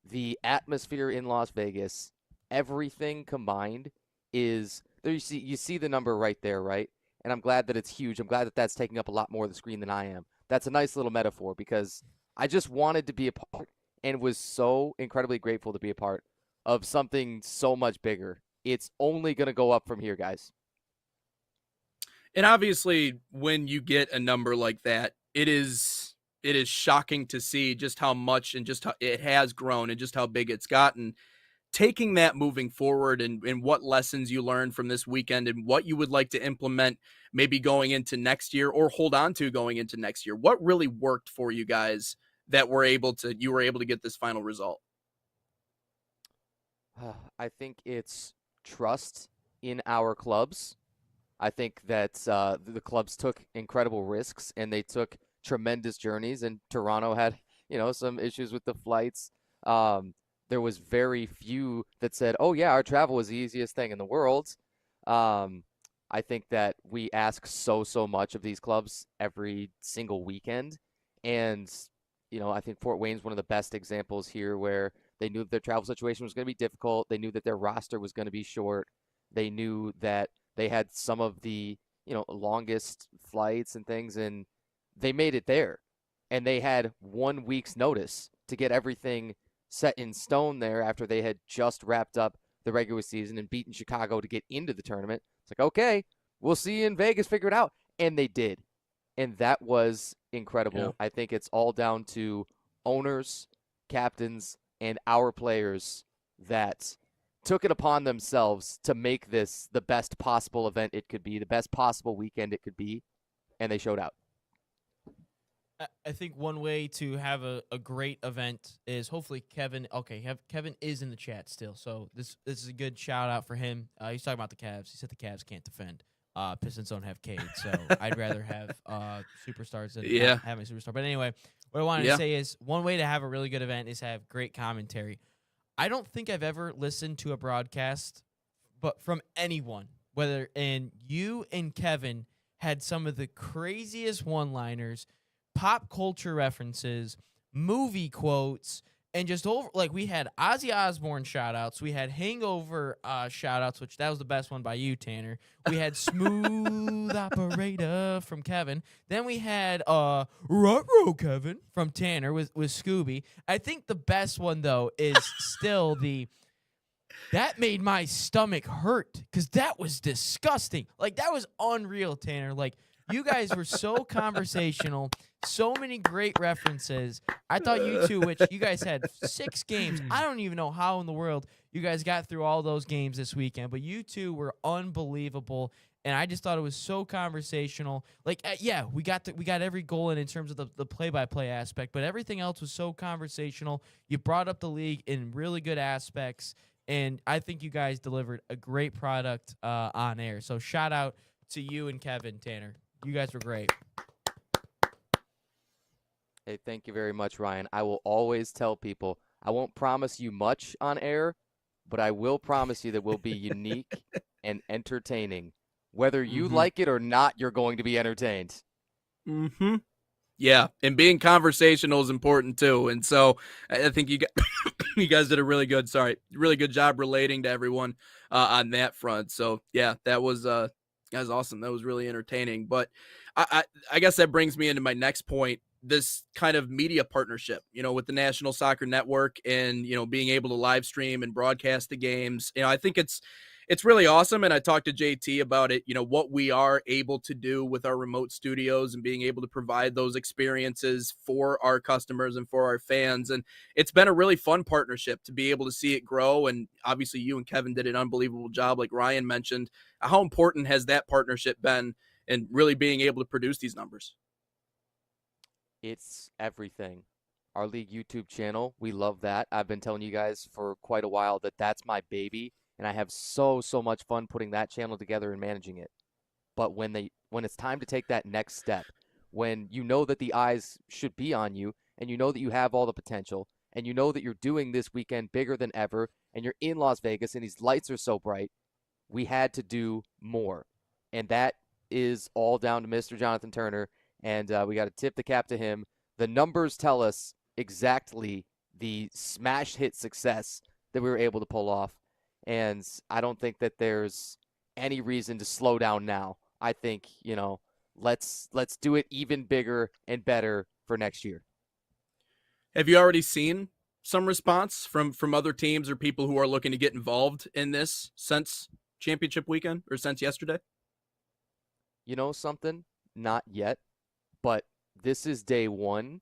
The atmosphere in Las Vegas, everything combined is there. You see the number right there, right? And I'm glad that it's huge. I'm glad that that's taking up a lot more of the screen than I am. That's a nice little metaphor because I just wanted to be a part and was so incredibly grateful to be a part of something so much bigger. It's only going to go up from here, guys. And obviously, when you get a number like that, it is shocking to see just how much and just how it has grown and just how big it's gotten. Taking that moving forward and what lessons you learned from this weekend and what you would like to implement maybe going into next year or hold on to going into next year. What really worked for you guys that you were able to get this final result? I think it's trust in our clubs. I think that the clubs took incredible risks and they took tremendous journeys. And Toronto had, some issues with the flights. There was very few that said, "Oh yeah, our travel was the easiest thing in the world." I think that we ask so much of these clubs every single weekend, and I think Fort Wayne's one of the best examples here, where they knew that their travel situation was going to be difficult. They knew that their roster was going to be short. They knew that they had some of the longest flights and things, and they made it there. And they had 1 week's notice to get everything set in stone there after they had just wrapped up the regular season and beaten Chicago to get into the tournament. It's like, okay, we'll see you in Vegas, figure it out. And they did. And that was incredible. Yeah. I think it's all down to owners, captains, and our players that took it upon themselves to make this the best possible event it could be, the best possible weekend it could be, and they showed out. I think one way to have a great event is hopefully Kevin. Okay, Kevin is in the chat still, so this is a good shout out for him. He's talking about the Cavs. He said the Cavs can't defend. Pistons don't have Cade, so I'd rather have superstars than not having a superstar. But anyway, what I wanted to say is one way to have a really good event is have great commentary. I don't think I've ever listened to a broadcast, but from anyone, and you and Kevin had some of the craziest one-liners, pop culture references, movie quotes, and just we had Ozzy Osbourne shout-outs. We had Hangover shout-outs, which that was the best one by you, Tanner. We had Smooth Operator from Kevin. Then we had Ruh-Roh Kevin from Tanner with Scooby. I think the best one, though, is still that made my stomach hurt because that was disgusting. That was unreal, Tanner. You guys were so conversational, so many great references. I thought you two, which you guys had 6 games. I don't even know how in the world you guys got through all those games this weekend, but you two were unbelievable, and I just thought it was so conversational. We got every goal in terms of the play-by-play aspect, but everything else was so conversational. You brought up the league in really good aspects, and I think you guys delivered a great product on air. So shout out to you and Kevin, Tanner. You guys were great. Hey, thank you very much, Ryan. I will always tell people I won't promise you much on air, but I will promise you that we'll be unique and entertaining. Whether you like it or not, you're going to be entertained. Mm-hmm. Yeah, and being conversational is important too. And so I think you guys did a really good job relating to everyone on that front. So yeah, that was awesome. That was really entertaining. But I guess that brings me into my next point, this kind of media partnership, with the National Soccer Network and, being able to live stream and broadcast the games. I think it's really awesome. And I talked to JT about it, what we are able to do with our remote studios and being able to provide those experiences for our customers and for our fans. And it's been a really fun partnership to be able to see it grow. And obviously you and Kevin did an unbelievable job, like Ryan mentioned. How important has that partnership been in really being able to produce these numbers? It's everything. Our league YouTube channel, we love that. I've been telling you guys for quite a while that that's my baby, and I have so much fun putting that channel together and managing it. But when it's time to take that next step, when you know that the eyes should be on you, and you know that you have all the potential, and you know that you're doing this weekend bigger than ever, and you're in Las Vegas, and these lights are so bright, we had to do more. And that is all down to Mr. Jonathan Turner, and we got to tip the cap to him. The numbers tell us exactly the smash hit success that we were able to pull off, and I don't think that there's any reason to slow down now. I think, let's do it even bigger and better for next year. Have you already seen some response from other teams or people who are looking to get involved in this since championship weekend or since yesterday? You know something? Not yet, but this is day one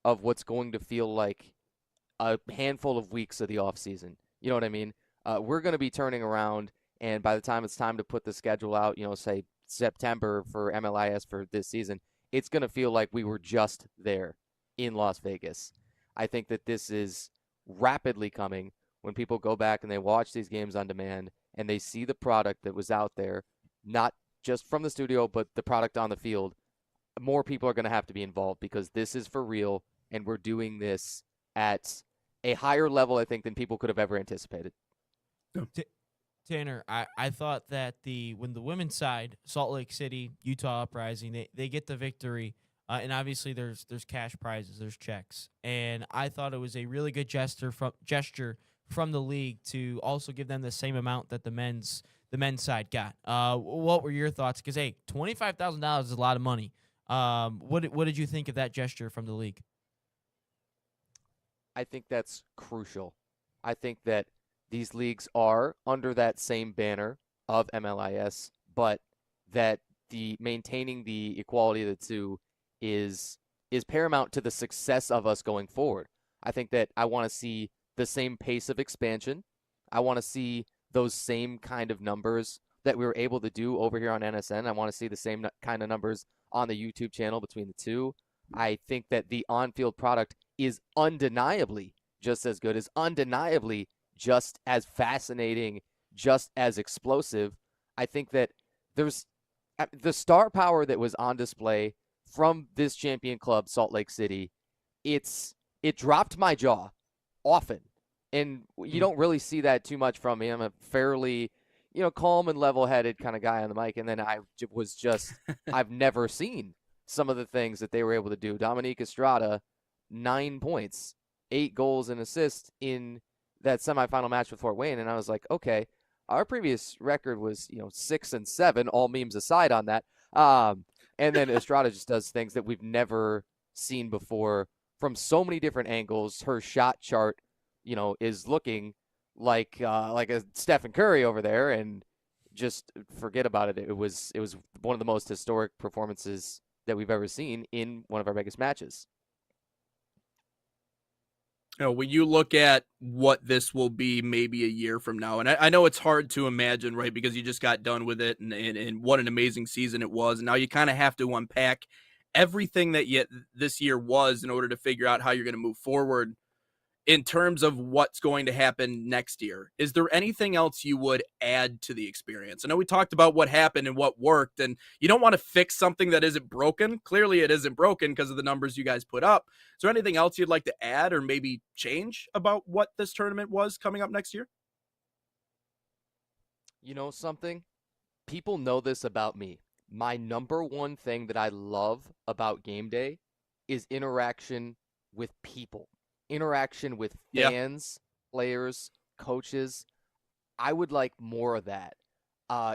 of what's going to feel like a handful of weeks of the off season. You know what I mean? We're going to be turning around, and by the time it's time to put the schedule out, say September for MLIS for this season, it's going to feel like we were just there in Las Vegas. I think that this is rapidly coming when people go back and they watch these games on demand and they see the product that was out there, not just from the studio, but the product on the field. More people are going to have to be involved because this is for real, and we're doing this at a higher level, I think, than people could have ever anticipated. Tanner, I thought that when the women's side, Salt Lake City, Utah Uprising, they get the victory, and obviously there's cash prizes, there's checks, and I thought it was a really good gesture from the league to also give them the same amount that the men's side got. What were your thoughts? Because hey, $25,000 is a lot of money. What did you think of that gesture from the league? I think that's crucial. I think that these leagues are under that same banner of MLIS, but that the maintaining the equality of the two is paramount to the success of us going forward. I think that I want to see the same pace of expansion. I want to see those same kind of numbers that we were able to do over here on NSN. I want to see the same kind of numbers on the YouTube channel between the two. I think that the on-field product is undeniably just as good, is undeniably just as fascinating, just as explosive. I think that there's the star power that was on display from this champion club, Salt Lake City. It dropped my jaw often, and you don't really see that too much from me. I'm a fairly, calm and level-headed kind of guy on the mic, and then I've never seen some of the things that they were able to do. Dominique Estrada, 9 points, 8 goals and assists in that semifinal match with Fort Wayne, and I was like, okay, our previous record was 6-7, all memes aside on that. And then Estrada just does things that we've never seen before from so many different angles. Her shot chart, is looking like a Stephen Curry over there, and just forget about it. It was one of the most historic performances that we've ever seen in one of our biggest matches. When you look at what this will be maybe a year from now, and I know it's hard to imagine, right, because you just got done with it, and what an amazing season it was, and now you kind of have to unpack everything that this year was in order to figure out how you're going to move forward in terms of what's going to happen next year. Is there anything else you would add to the experience? I know we talked about what happened and what worked, and you don't want to fix something that isn't broken. Clearly it isn't broken because of the numbers you guys put up. Is there anything else you'd like to add or maybe change about what this tournament was coming up next year? You know something? People know this about me. My number one thing that I love about game day is interaction with people. Interaction with fans, players, coaches. I would like more of that.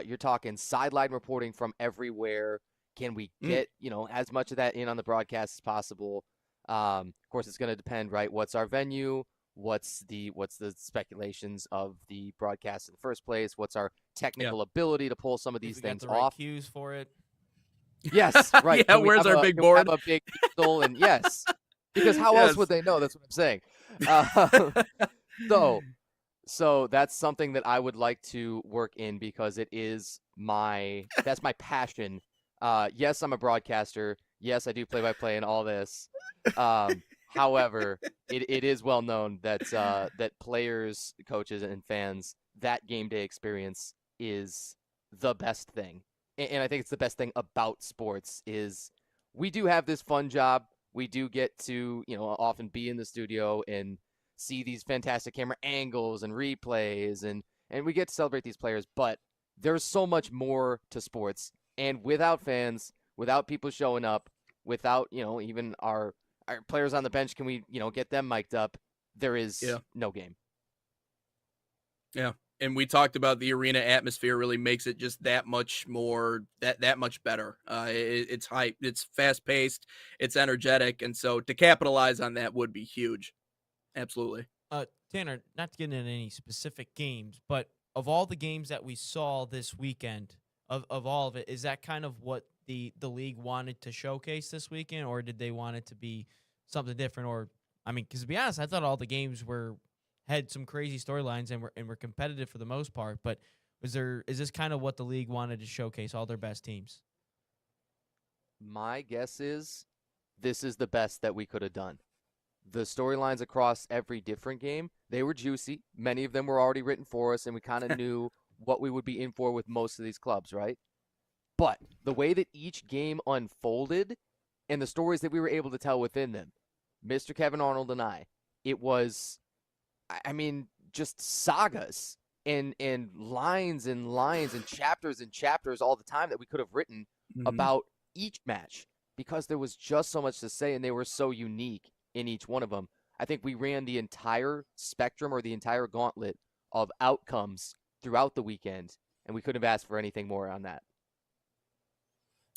You're talking sideline reporting from everywhere. Can we get, as much of that in on the broadcast as possible? Of course, it's going to depend, right? What's our venue? What's the speculations of the broadcast in the first place? What's our technical ability to pull some of these things got the right off? cues for it. Yes, right. Yeah, where's our big board? Have a big easel, and yes. Because how else would they know? That's what I'm saying. So that's something that I would like to work in because that's my passion. Yes, I'm a broadcaster. Yes, I do play-by-play and all this. However, it is well known that that players, coaches, and fans, that game day experience is the best thing. And I think it's the best thing about sports is we do have this fun job. We do get to, often be in the studio and see these fantastic camera angles and replays, and we get to celebrate these players. But there's so much more to sports. And without fans, without people showing up, without, even our players on the bench, can we, get them mic'd up? There is no game. Yeah. And we talked about the arena atmosphere really makes it just that much more, that much better. It's hype, it's fast paced, it's energetic. And so to capitalize on that would be huge. Absolutely. Tanner, not to get into any specific games, but of all the games that we saw this weekend, of all of it, is that kind of what the league wanted to showcase this weekend, or did they want it to be something different? Or, I mean, because to be honest, I thought all the games had some crazy storylines and were competitive for the most part, but is this kind of what the league wanted to showcase, all their best teams? My guess is this is the best that we could have done. The storylines across every different game, they were juicy. Many of them were already written for us, and we kind of knew what we would be in for with most of these clubs, right? But the way that each game unfolded and the stories that we were able to tell within them, Mr. Kevin Arnold and I, it was I mean, just sagas and lines and lines and chapters all the time that we could have written about each match, because there was just so much to say and they were so unique in each one of them. I think we ran the entire spectrum or the entire gauntlet of outcomes throughout the weekend, and we couldn't have asked for anything more on that.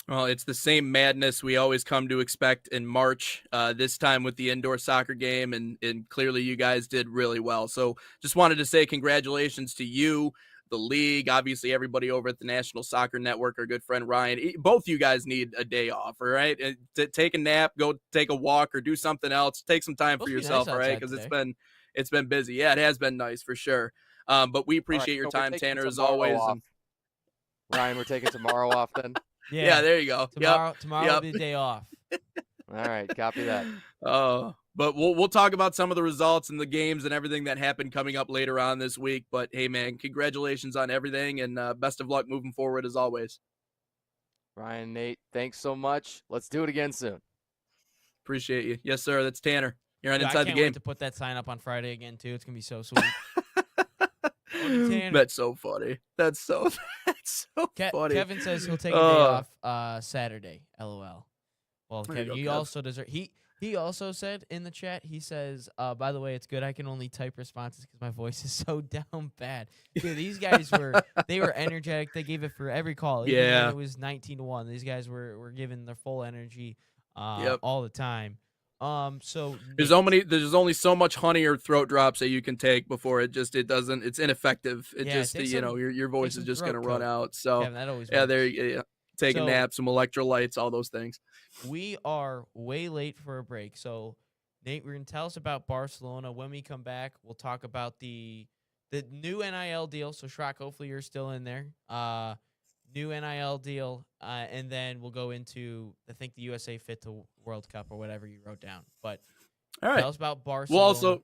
Well, it's the same madness we always come to expect in March, this time with the indoor soccer game, and clearly you guys did really well. So just wanted to say congratulations to you, the league, obviously everybody over at the National Soccer Network, our good friend Ryan. Both you guys need a day off, all right? Take a nap, go take a walk, or do something else. Take some time for yourself, all right? Because it's been busy. Yeah, it has been nice for sure. But we appreciate your time, Tanner, as always. Ryan, we're taking tomorrow off then. Yeah, there you go. Tomorrow will be the day off. All right, copy that. But we'll talk about some of the results and the games and everything that happened coming up later on this week. But hey, man, congratulations on everything, and best of luck moving forward as always. Ryan, Nate, thanks so much. Let's do it again soon. Appreciate you. Yes, sir. That's Tanner. You're on Dude, Inside the I can't Game. wait to put that sign up on Friday again too. It's gonna be so sweet. That's so funny. That's so funny. Kevin says he'll take a day off Saturday. LOL. Well, Kevin, you also deserve. He also said in the chat. He says, by the way, it's good I can only type responses because my voice is so down bad. Dude, these guys were energetic. They gave it for every call. Even when it was 19-1. These guys were giving their full energy all the time. So there's only so much honey or throat drops that you can take before it's ineffective. Your voice is just gonna run out. So that always works. Taking naps, some electrolytes, all those things. We are way late for a break. So Nate, we're gonna tell us about Barcelona. When we come back, we'll talk about the new NIL deal. So Shrock, hopefully you're still in there. New NIL deal, and then we'll go into, I think, the USA Fit to World Cup or whatever you wrote down. But all right, tell us about Barcelona. We'll also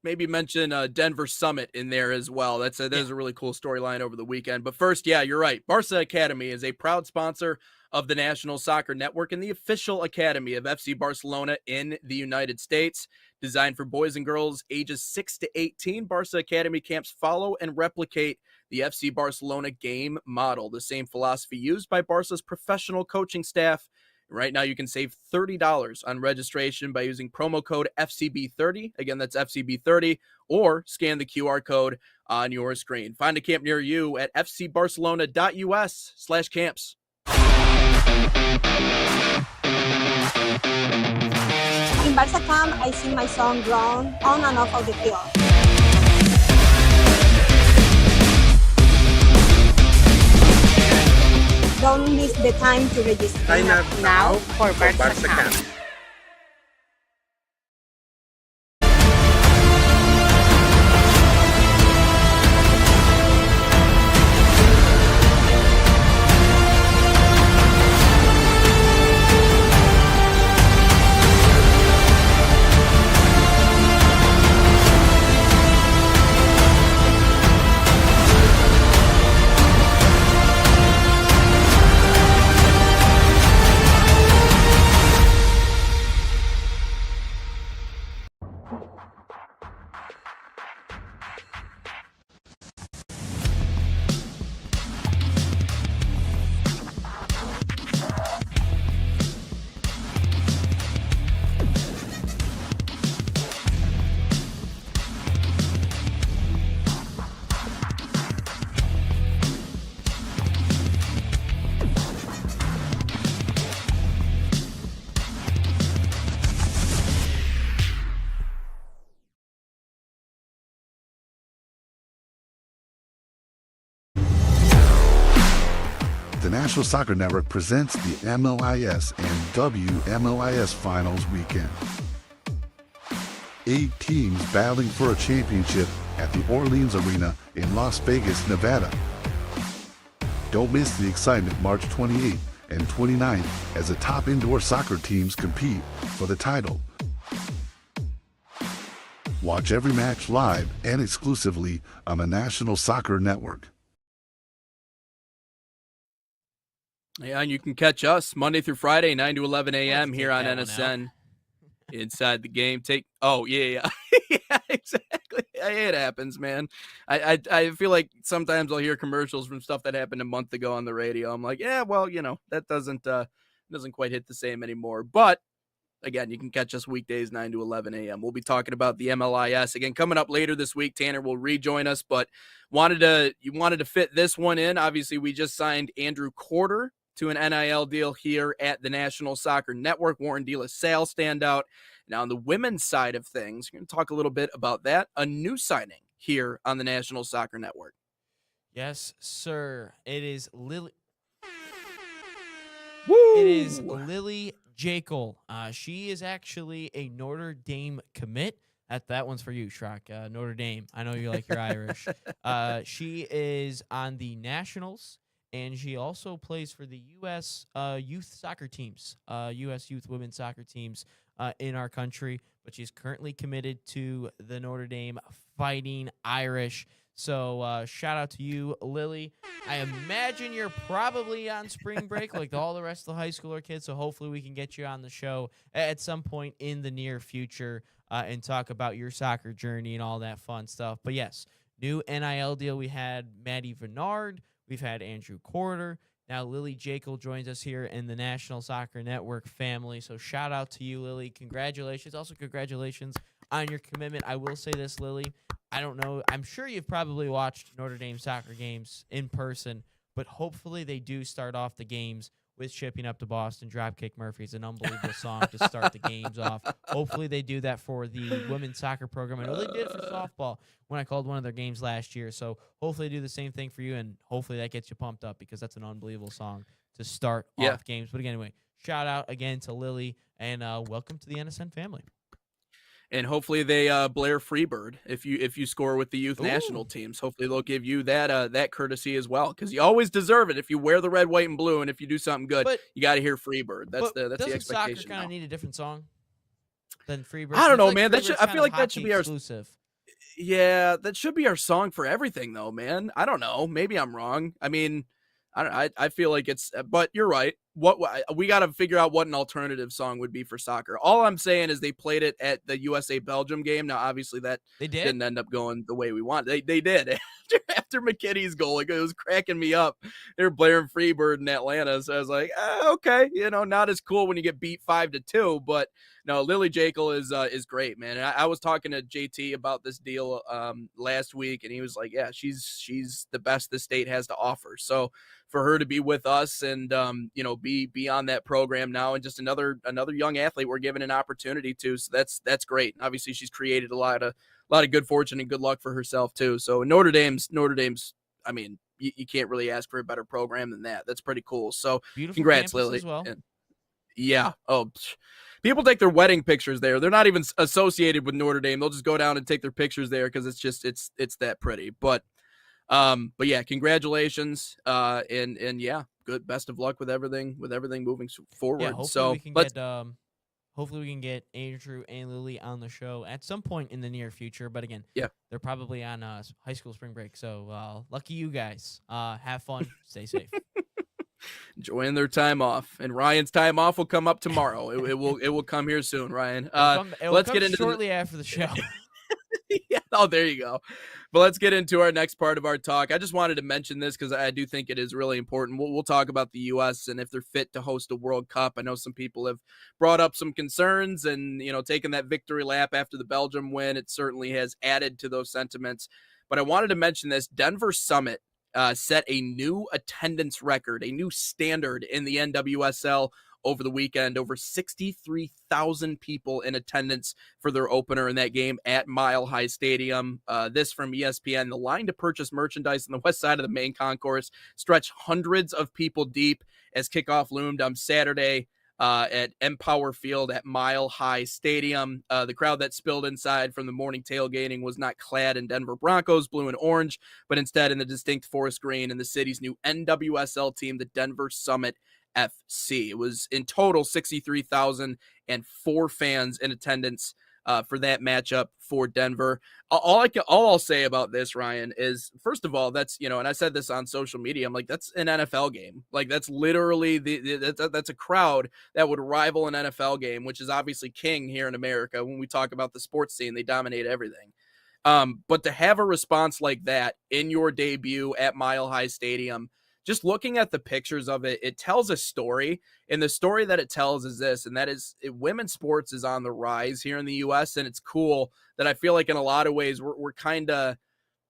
maybe mention Denver Summit in there as well. That's a really cool storyline over the weekend. But first, yeah, you're right. Barca Academy is a proud sponsor of the National Soccer Network and the official academy of FC Barcelona in the United States. Designed for boys and girls ages 6 to 18, Barca Academy camps follow and replicate the FC Barcelona game model, the same philosophy used by Barca's professional coaching staff. Right now, you can save $30 on registration by using promo code FCB30. Again, that's FCB30, or scan the QR code on your screen. Find a camp near you at fcbarcelona.us/camps. In Barca camp, I sing my song "Grown" on and off of the field. Don't miss the time to register. Sign up now for Barca camp. The National Soccer Network presents the MLIS and WMLIS Finals weekend. 8 teams battling for a championship at the Orleans Arena in Las Vegas, Nevada. Don't miss the excitement March 28th and 29th as the top indoor soccer teams compete for the title. Watch every match live and exclusively on the National Soccer Network. Yeah, and you can catch us Monday through Friday, 9 to 11 a.m. here on NSN. Inside the Game. Yeah, exactly. it happens, man. I feel like sometimes I'll hear commercials from stuff that happened a month ago on the radio. I'm like, yeah, well, that doesn't quite hit the same anymore. But again, you can catch us weekdays 9 to 11 a.m. We'll be talking about the MLIS again coming up later this week. Tanner will rejoin us, but wanted to fit this one in. Obviously, we just signed Andrew Corder to an NIL deal here at the National Soccer Network. Warren De La Salle standout. Now, on the women's side of things, we're going to talk a little bit about that. A new signing here on the National Soccer Network. Yes, sir. It is Lily. Woo! It is Lily Jekyll. She is actually a Notre Dame commit. That one's for you, Shrock. Notre Dame. I know you like your Irish. She is on the Nationals, and she also plays for the U.S. Youth soccer teams, U.S. Youth women's soccer teams in our country. But she's currently committed to the Notre Dame Fighting Irish. So shout out to you, Lily. I imagine you're probably on spring break like all the rest of the high schooler kids, so hopefully we can get you on the show at some point in the near future and talk about your soccer journey and all that fun stuff. But yes, new NIL deal. We had Maddie Vernard. We've had Andrew Corder. Now Lily Jekyll joins us here in the National Soccer Network family. So shout out to you, Lily. Congratulations. Also congratulations on your commitment. I will say this, Lily. I don't know. I'm sure you've probably watched Notre Dame soccer games in person, but hopefully they do start off the games with Shipping Up to Boston, Dropkick Murphy. It's an unbelievable song to start the games off. Hopefully they do that for the women's soccer program. I know they did for softball when I called one of their games last year. So hopefully they do the same thing for you, and hopefully that gets you pumped up because that's an unbelievable song to start off games. But anyway, shout out again to Lily, and welcome to the NSN family. And hopefully they Blair Freebird if you score with the youth national teams. Hopefully they'll give you that courtesy as well, because you always deserve it if you wear the red, white, and blue, and if you do something good, you got to hear Freebird. That's the expectation. Doesn't soccer kind of need a different song than Freebird? I don't know, like man. I feel like that should be our exclusive. Yeah, that should be our song for everything, though, man. I don't know. Maybe I'm wrong. I mean, I feel like it's, but you're right. We got to figure out what an alternative song would be for soccer. All I'm saying is they played it at the USA Belgium game. Now, obviously, that didn't end up going the way we wanted. They did after McKinney's goal. Like, it was cracking me up. They were blaring Freebird in Atlanta, so I was like, okay, not as cool when you get beat 5-2. But no, Lily Jekyll is great, man. And I was talking to JT about this deal last week, and he was like, yeah, she's the best the state has to offer. So for her to be with us and be on that program now, and just another young athlete we're given an opportunity to, so that's great. Obviously she's created a lot of good fortune and good luck for herself too. So Notre Dame's I mean, you can't really ask for a better program than that. That's pretty cool. So beautiful congrats, Lily. As well. And, yeah. Oh, people take their wedding pictures there. They're not even associated with Notre Dame. They'll just go down and take their pictures there because it's that pretty. But yeah, congratulations. And yeah, good. Best of luck with everything moving forward. Yeah, hopefully we can get Andrew and Lily on the show at some point in the near future. But again, they're probably on high school spring break. So lucky you guys. Have fun. Stay safe. Enjoying their time off, and Ryan's time off will come up tomorrow. It will come here soon, Ryan. Let's get into shortly after the show. Yeah. Oh, there you go. But let's get into our next part of our talk. I just wanted to mention this because I do think it is really important. We'll talk about the U.S. and if they're fit to host a World Cup. I know some people have brought up some concerns, and taking that victory lap after the Belgium win, it certainly has added to those sentiments. But I wanted to mention this. Denver Summit set a new attendance record, a new standard in the NWSL over the weekend. Over 63,000 people in attendance for their opener in that game at Mile High Stadium. This from ESPN. The line to purchase merchandise on the west side of the main concourse stretched hundreds of people deep as kickoff loomed on Saturday at Empower Field at Mile High Stadium. The crowd that spilled inside from the morning tailgating was not clad in Denver Broncos blue and orange, but instead in the distinct forest green and the city's new NWSL team, the Denver Summit FC. It was in total 63,004 fans in attendance for that matchup for Denver. All I'll say about this, Ryan, is first of all, that's, and I said this on social media, I'm like, that's an NFL game. Like, that's literally that's a crowd that would rival an NFL game, which is obviously king here in America. When we talk about the sports scene, they dominate everything. But to have a response like that in your debut at Mile High Stadium, just looking at the pictures of it, it tells a story. And the story that it tells is this, and that is women's sports is on the rise here in the U.S. And it's cool that I feel like in a lot of ways we're kind of,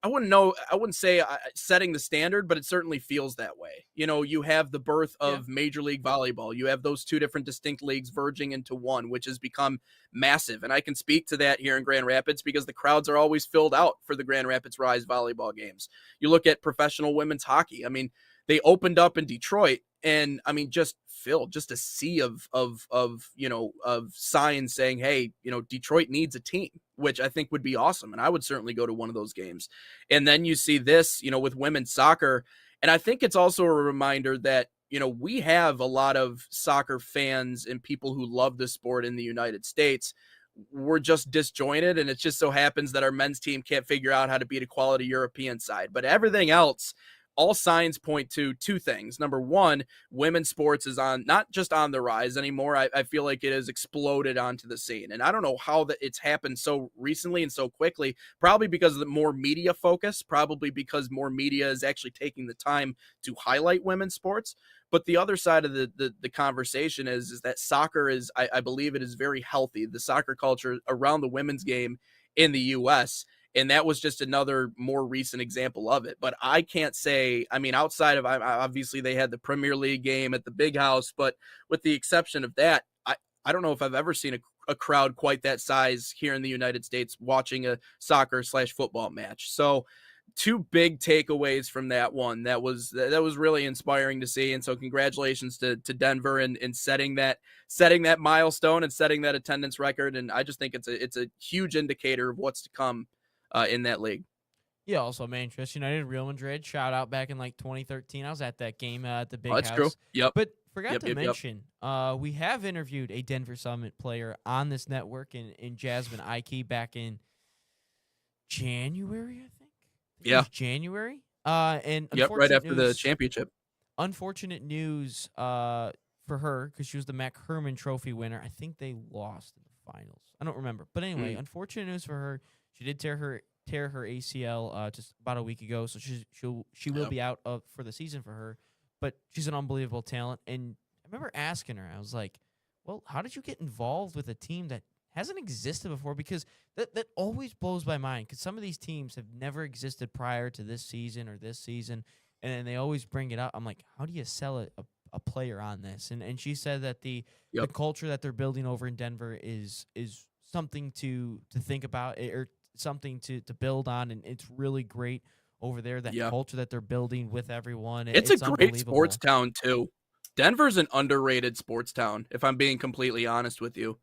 I wouldn't say setting the standard, but it certainly feels that way. You know, you have the birth of Major League Volleyball. You have those two different distinct leagues verging into one, which has become massive. And I can speak to that here in Grand Rapids because the crowds are always filled out for the Grand Rapids Rise volleyball games. You look at professional women's hockey. I mean, they opened up in Detroit, and I mean, just filled, just a sea of signs saying, hey, Detroit needs a team, which I think would be awesome. And I would certainly go to one of those games. And then you see this, with women's soccer. And I think it's also a reminder that, we have a lot of soccer fans and people who love the sport in the United States. We're just disjointed. And it just so happens that our men's team can't figure out how to beat a quality European side, but everything else, all signs point to two things. Number one, women's sports is not just on the rise anymore. I feel like it has exploded onto the scene. And I don't know how it's happened so recently and so quickly, probably because of the more media focus, probably because more media is actually taking the time to highlight women's sports. But the other side of the conversation is that soccer is, I believe it is very healthy. The soccer culture around the women's game in the U.S., and that was just another more recent example of it. But I can't say, I mean, outside of, obviously they had the Premier League game at the Big House, but with the exception of that, I don't know if I've ever seen a crowd quite that size here in the United States watching a soccer/football match. So two big takeaways from that one. That was really inspiring to see. And so congratulations to Denver and setting that milestone and setting that attendance record. And I just think it's a huge indicator of what's to come in that league. Yeah, also Manchester United, Real Madrid, shout out back in like 2013. I was at that game at the Big House. That's true. Yep. But forgot to mention, we have interviewed a Denver Summit player on this network in Jasmine Ike back in January, I think. Yeah. It was January. And right after the championship. Unfortunate news for her because she was the Mac Herman Trophy winner. I think they lost in the finals. I don't remember. But anyway, unfortunate news for her. She did tear her ACL just about a week ago, so she will be out for the season for her. But she's an unbelievable talent, and I remember asking her, I was like, "Well, how did you get involved with a team that hasn't existed before?" Because that always blows my mind. Because some of these teams have never existed prior to this season, and then they always bring it up. I'm like, how do you sell a player on this? And she said that the culture that they're building over in Denver is something to think about or something to build on, and it's really great over there, that culture that they're building with everyone. It's a great sports town too. Denver's an underrated sports town, if I'm being completely honest with you.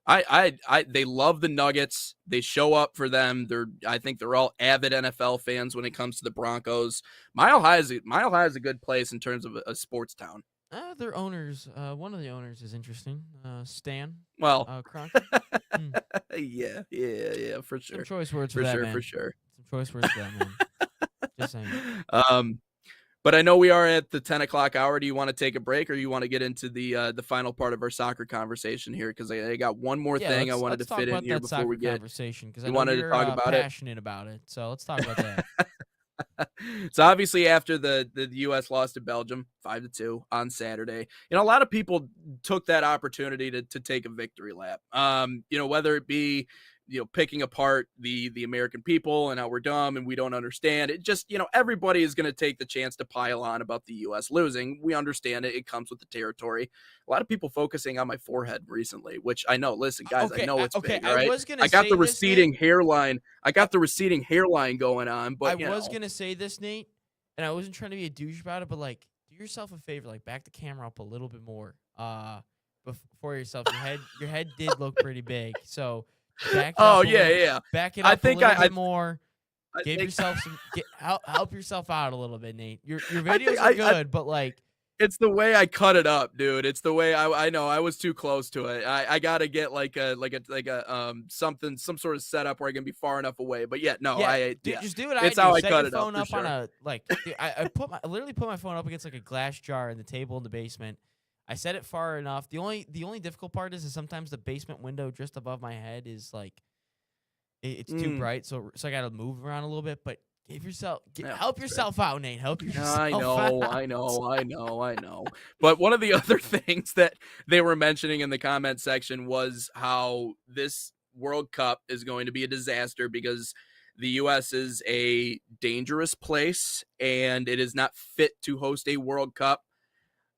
They love the Nuggets. They show up for them. I think they're all avid NFL fans when it comes to the Broncos. Mile High is a good place in terms of a sports town. Their owners, one of the owners is interesting. Stan. Well, Kroenke. Yeah, for sure. Some choice words for that, man. For sure. Some choice words for that, man. Just saying. But I know we are at the 10 o'clock hour. Do you want to take a break, or you want to get into the final part of our soccer conversation here? Because I got one more thing I wanted to fit in here before we get conversation. Because I wanted to talk about passionate about it. So let's talk about that. So obviously after the U.S. lost to Belgium 5-2 on Saturday, a lot of people took that opportunity to take a victory lap. Whether it be picking apart the American people and how we're dumb and we don't understand it. Just everybody is going to take the chance to pile on about the U.S. losing. We understand it. It comes with the territory. A lot of people focusing on my forehead recently, which I know. Listen, guys, I know it's big. Right? I got the receding hairline. I got the receding hairline going on. But I was gonna say this, Nate, and I wasn't trying to be a douche about it, but like, do yourself a favor, like back the camera up a little bit more before yourself. Your head did look pretty big, so. Back it up Back it up a little bit more. Give yourself some. Help yourself out a little bit, Nate. Your videos are good, but like, it's the way I cut it up, dude. It's the way I know I was too close to it. I gotta get some sort of setup where I can be far enough away. But just do what it's I do. how I Set cut your it phone up. up For on sure. I literally put my phone up against like a glass jar in the table in the basement. I set it far enough. The only difficult part is sometimes the basement window just above my head is like It's too bright, so I got to move around a little bit. But Yeah, help that's yourself out, Nate. Help yourself I know, out. I know. But one of the other things that they were mentioning in the comment section was how this World Cup is going to be a disaster because the U.S. is a dangerous place and it is not fit to host a World Cup.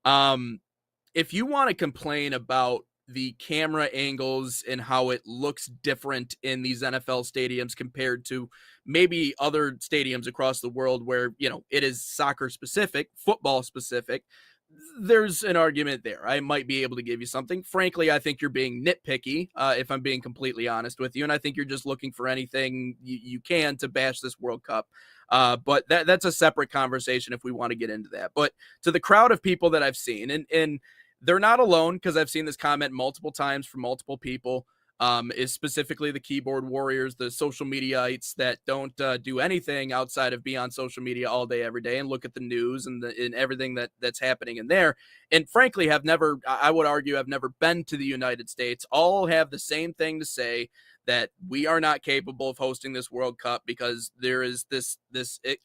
If you want to complain about the camera angles and how it looks different in these NFL stadiums compared to maybe other stadiums across the world where, it is soccer specific, football specific, there's an argument there. I might be able to give you something. Frankly, I think you're being nitpicky, if I'm being completely honest with you. And I think you're just looking for anything you can to bash this World Cup. But that's a separate conversation if we want to get into that. But to the crowd of people that I've seen, and they're not alone because I've seen this comment multiple times from multiple people, is specifically the keyboard warriors, the social mediaites that don't do anything outside of be on social media all day, every day and look at the news and everything that's happening in there. And frankly, I would argue, have never been to the United States. All have the same thing to say, that we are not capable of hosting this World Cup because there is this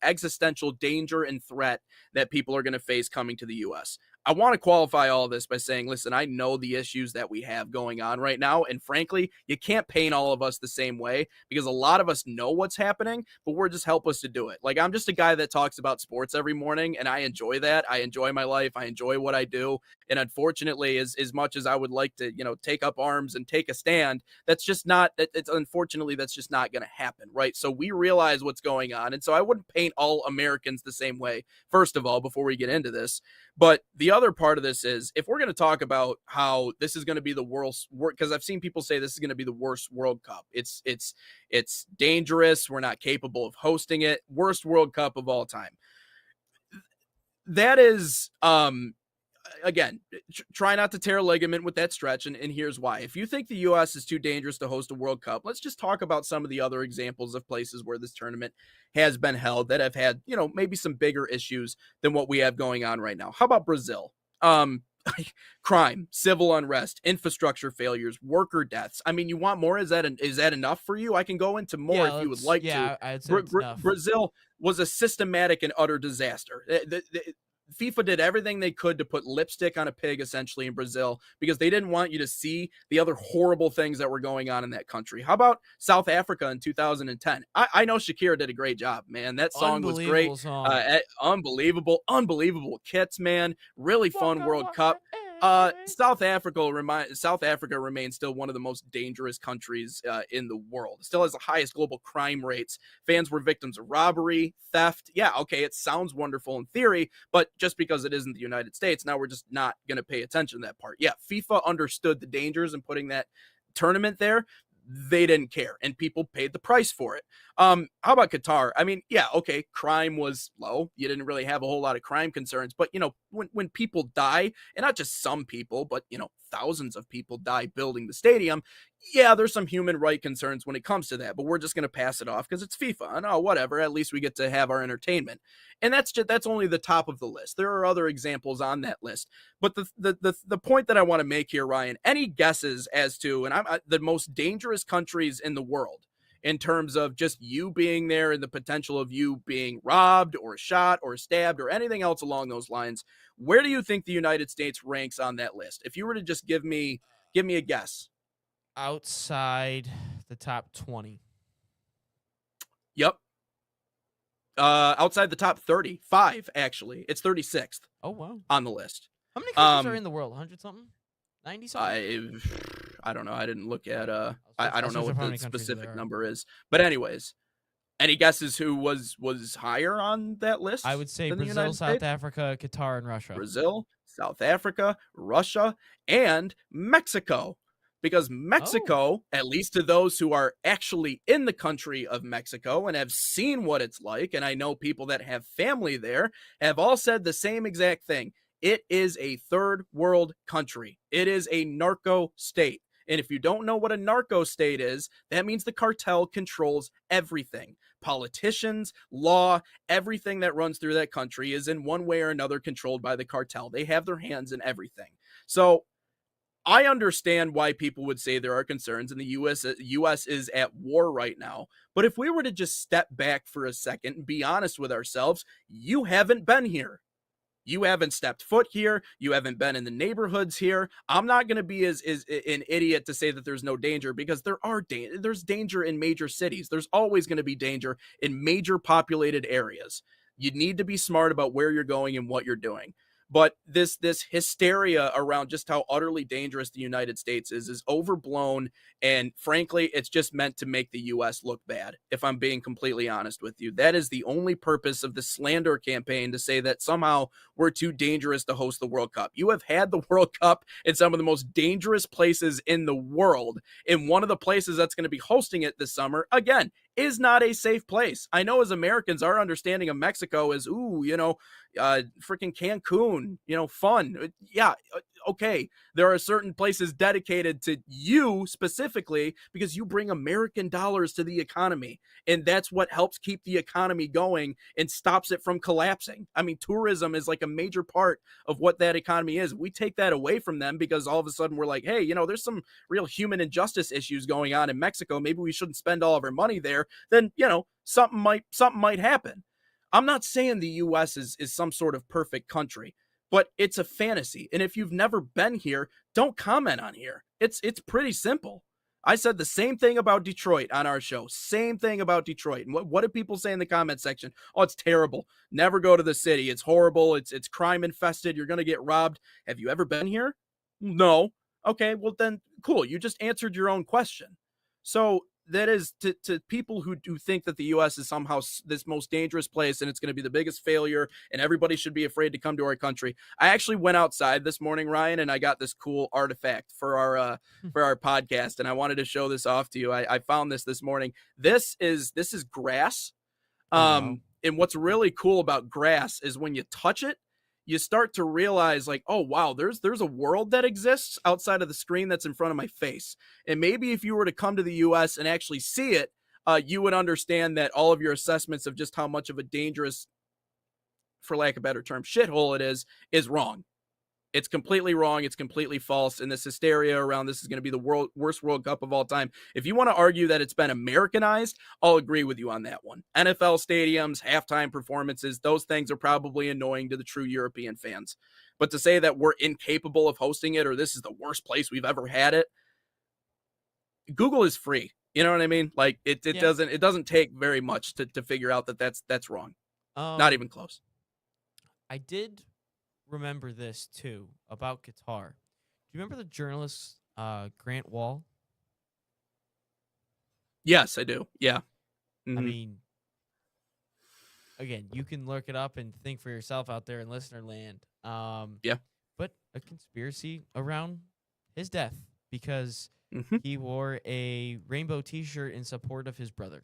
existential danger and threat that people are going to face coming to the U.S. I want to qualify all of this by saying, listen, I know the issues that we have going on right now. And frankly, you can't paint all of us the same way because a lot of us know what's happening, but we're just helpless to do it. Like, I'm just a guy that talks about sports every morning and I enjoy that. I enjoy my life. I enjoy what I do. And unfortunately, as much as I would like to, take up arms and take a stand, that's just not going to happen. Right. So we realize what's going on. And so I wouldn't paint all Americans the same way, first of all, before we get into this. But the other part of this is, if we're going to talk about how this is going to be the worst, because I've seen people say this is going to be the worst World Cup. It's dangerous. We're not capable of hosting it. Worst World Cup of all time. That is, again, try not to tear a ligament with that stretch, and here's why. If you think the U.S. is too dangerous to host a World Cup, let's just talk about some of the other examples of places where this tournament has been held that have had, maybe some bigger issues than what we have going on right now. How about Brazil? Crime, civil unrest, infrastructure failures, worker deaths. I mean, you want more? Is that enough for you? I can go into more if you would like to. I'd say Brazil was a systematic and utter disaster. FIFA did everything they could to put lipstick on a pig, essentially, in Brazil because they didn't want you to see the other horrible things that were going on in that country. How about South Africa in 2010? I know Shakira did a great job, man. That song was great. Unbelievable kits, man. Really fun World Cup. South Africa remains still one of the most dangerous countries in the world. It still has the highest global crime rates. Fans were victims of robbery, theft. Yeah, okay, it sounds wonderful in theory, but just because it isn't the United States, now we're just not going to pay attention to that part. Yeah, FIFA understood the dangers in putting that tournament there. They didn't care, and people paid the price for it. How about Qatar? I mean, yeah, okay, crime was low. You didn't really have a whole lot of crime concerns, but when people die, and not just some people, but thousands of people die building the stadium, yeah, there's some human right concerns when it comes to that, but we're just going to pass it off because it's FIFA. And whatever, at least we get to have our entertainment. And that's only the top of the list. There are other examples on that list. But the point that I want to make here, Ryan, any guesses as to, and the most dangerous countries in the world in terms of just you being there and the potential of you being robbed or shot or stabbed or anything else along those lines, where do you think the United States ranks on that list? If you were to just give me a guess. Outside the top 20. Yep. Outside the top 35, actually. It's 36th. Oh, wow. On the list. How many countries are in the world? 100-something? 90-something? I don't know. I didn't look at I don't know what the specific number is. But anyways, any guesses who was higher on that list? I would say Brazil, South Africa, Qatar, and Russia. Brazil, South Africa, Russia, and Mexico. Because Mexico, at least to those who are actually in the country of Mexico and have seen what it's like, and I know people that have family there, have all said the same exact thing. It is a third world country. It is a narco state. And if you don't know what a narco state is, that means the cartel controls everything. Politicians, law, everything that runs through that country is in one way or another controlled by the cartel. They have their hands in everything. So I understand why people would say there are concerns, and the U.S. is at war right now. But if we were to just step back for a second and be honest with ourselves, you haven't been here. You haven't stepped foot here. You haven't been in the neighborhoods here. I'm not going to be as an idiot to say that there's no danger, because there's danger in major cities. There's always going to be danger in major populated areas. You need to be smart about where you're going and what you're doing. But this hysteria around just how utterly dangerous the United States is overblown, and frankly, it's just meant to make the U.S. look bad, if I'm being completely honest with you. That is the only purpose of the slander campaign, to say that somehow we're too dangerous to host the World Cup. You have had the World Cup in some of the most dangerous places in the world, and one of the places that's going to be hosting it this summer, again, is not a safe place. I know as Americans, our understanding of Mexico is, freaking Cancun, fun. Yeah, okay. There are certain places dedicated to you specifically because you bring American dollars to the economy, and that's what helps keep the economy going and stops it from collapsing. I mean, tourism is like a major part of what that economy is. We take that away from them because all of a sudden we're like, hey, there's some real human injustice issues going on in Mexico. Maybe we shouldn't spend all of our money there. Then, something might happen. I'm not saying the U.S. is some sort of perfect country, but it's a fantasy. And if you've never been here, don't comment on here. It's pretty simple. I said the same thing about Detroit on our show. Same thing about Detroit. And what do people say in the comment section? Oh, it's terrible. Never go to the city. It's horrible. It's crime infested. You're going to get robbed. Have you ever been here? No. Okay, well then, cool. You just answered your own question. So that is to people who do think that the U.S. is somehow this most dangerous place and it's going to be the biggest failure and everybody should be afraid to come to our country. I actually went outside this morning, Ryan, and I got this cool artifact for our podcast, and I wanted to show this off to you. I found this morning. This is grass. And what's really cool about grass is when you touch it, you start to realize, like, oh, wow, there's a world that exists outside of the screen that's in front of my face. And maybe if you were to come to the U.S. and actually see it, you would understand that all of your assessments of just how much of a dangerous, for lack of a better term, shithole it is wrong. It's completely wrong. It's completely false. And this hysteria around this is going to be the worst World Cup of all time. If you want to argue that it's been Americanized, I'll agree with you on that one. NFL stadiums, halftime performances, those things are probably annoying to the true European fans. But to say that we're incapable of hosting it or this is the worst place we've ever had it, Google is free. You know what I mean? Like it doesn't take very much to figure out that that's wrong. Not even close. I did remember this too about Qatar. Do you remember the journalist Grant Wall? Yes, I do. Yeah. Mm-hmm. I mean, again, you can look it up and think for yourself out there in listener land. Yeah. But a conspiracy around his death because he wore a rainbow T-shirt in support of his brother,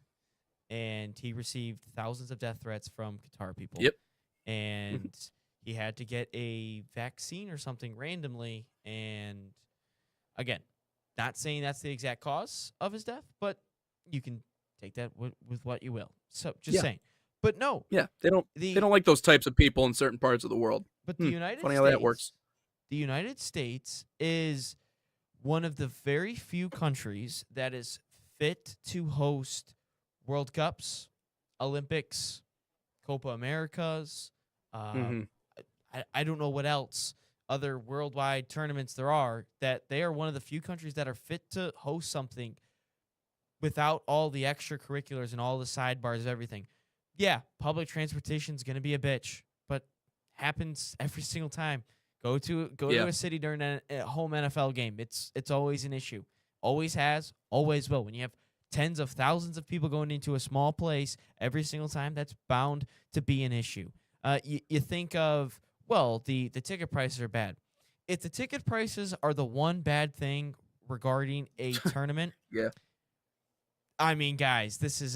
and he received thousands of death threats from Qatar people. Yep. And he had to get a vaccine or something randomly. And again, not saying that's the exact cause of his death, but you can take that with what you will. So just saying. But no. Yeah, they don't like those types of people in certain parts of the world. But the United Funny States, how that works. The United States is one of the very few countries that is fit to host World Cups, Olympics, Copa Americas, I don't know what else, other worldwide tournaments there are, that they are one of the few countries that are fit to host something without all the extracurriculars and all the sidebars of everything. Yeah, public transportation is going to be a bitch, but happens every single time. Go to a city during a home NFL game. It's always an issue. Always has, always will. When you have tens of thousands of people going into a small place every single time, that's bound to be an issue. You think of, well, the ticket prices are bad. If the ticket prices are the one bad thing regarding a tournament, yeah. I mean, guys, this is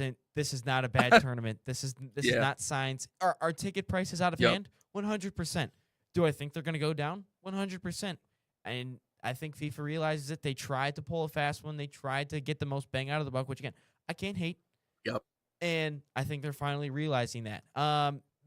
not a bad tournament. This is not science. Are ticket prices out of hand? 100%. Do I think they're going to go down? 100%. And I think FIFA realizes it. They tried to pull a fast one. They tried to get the most bang out of the buck, which, again, I can't hate. Yep. And I think they're finally realizing that.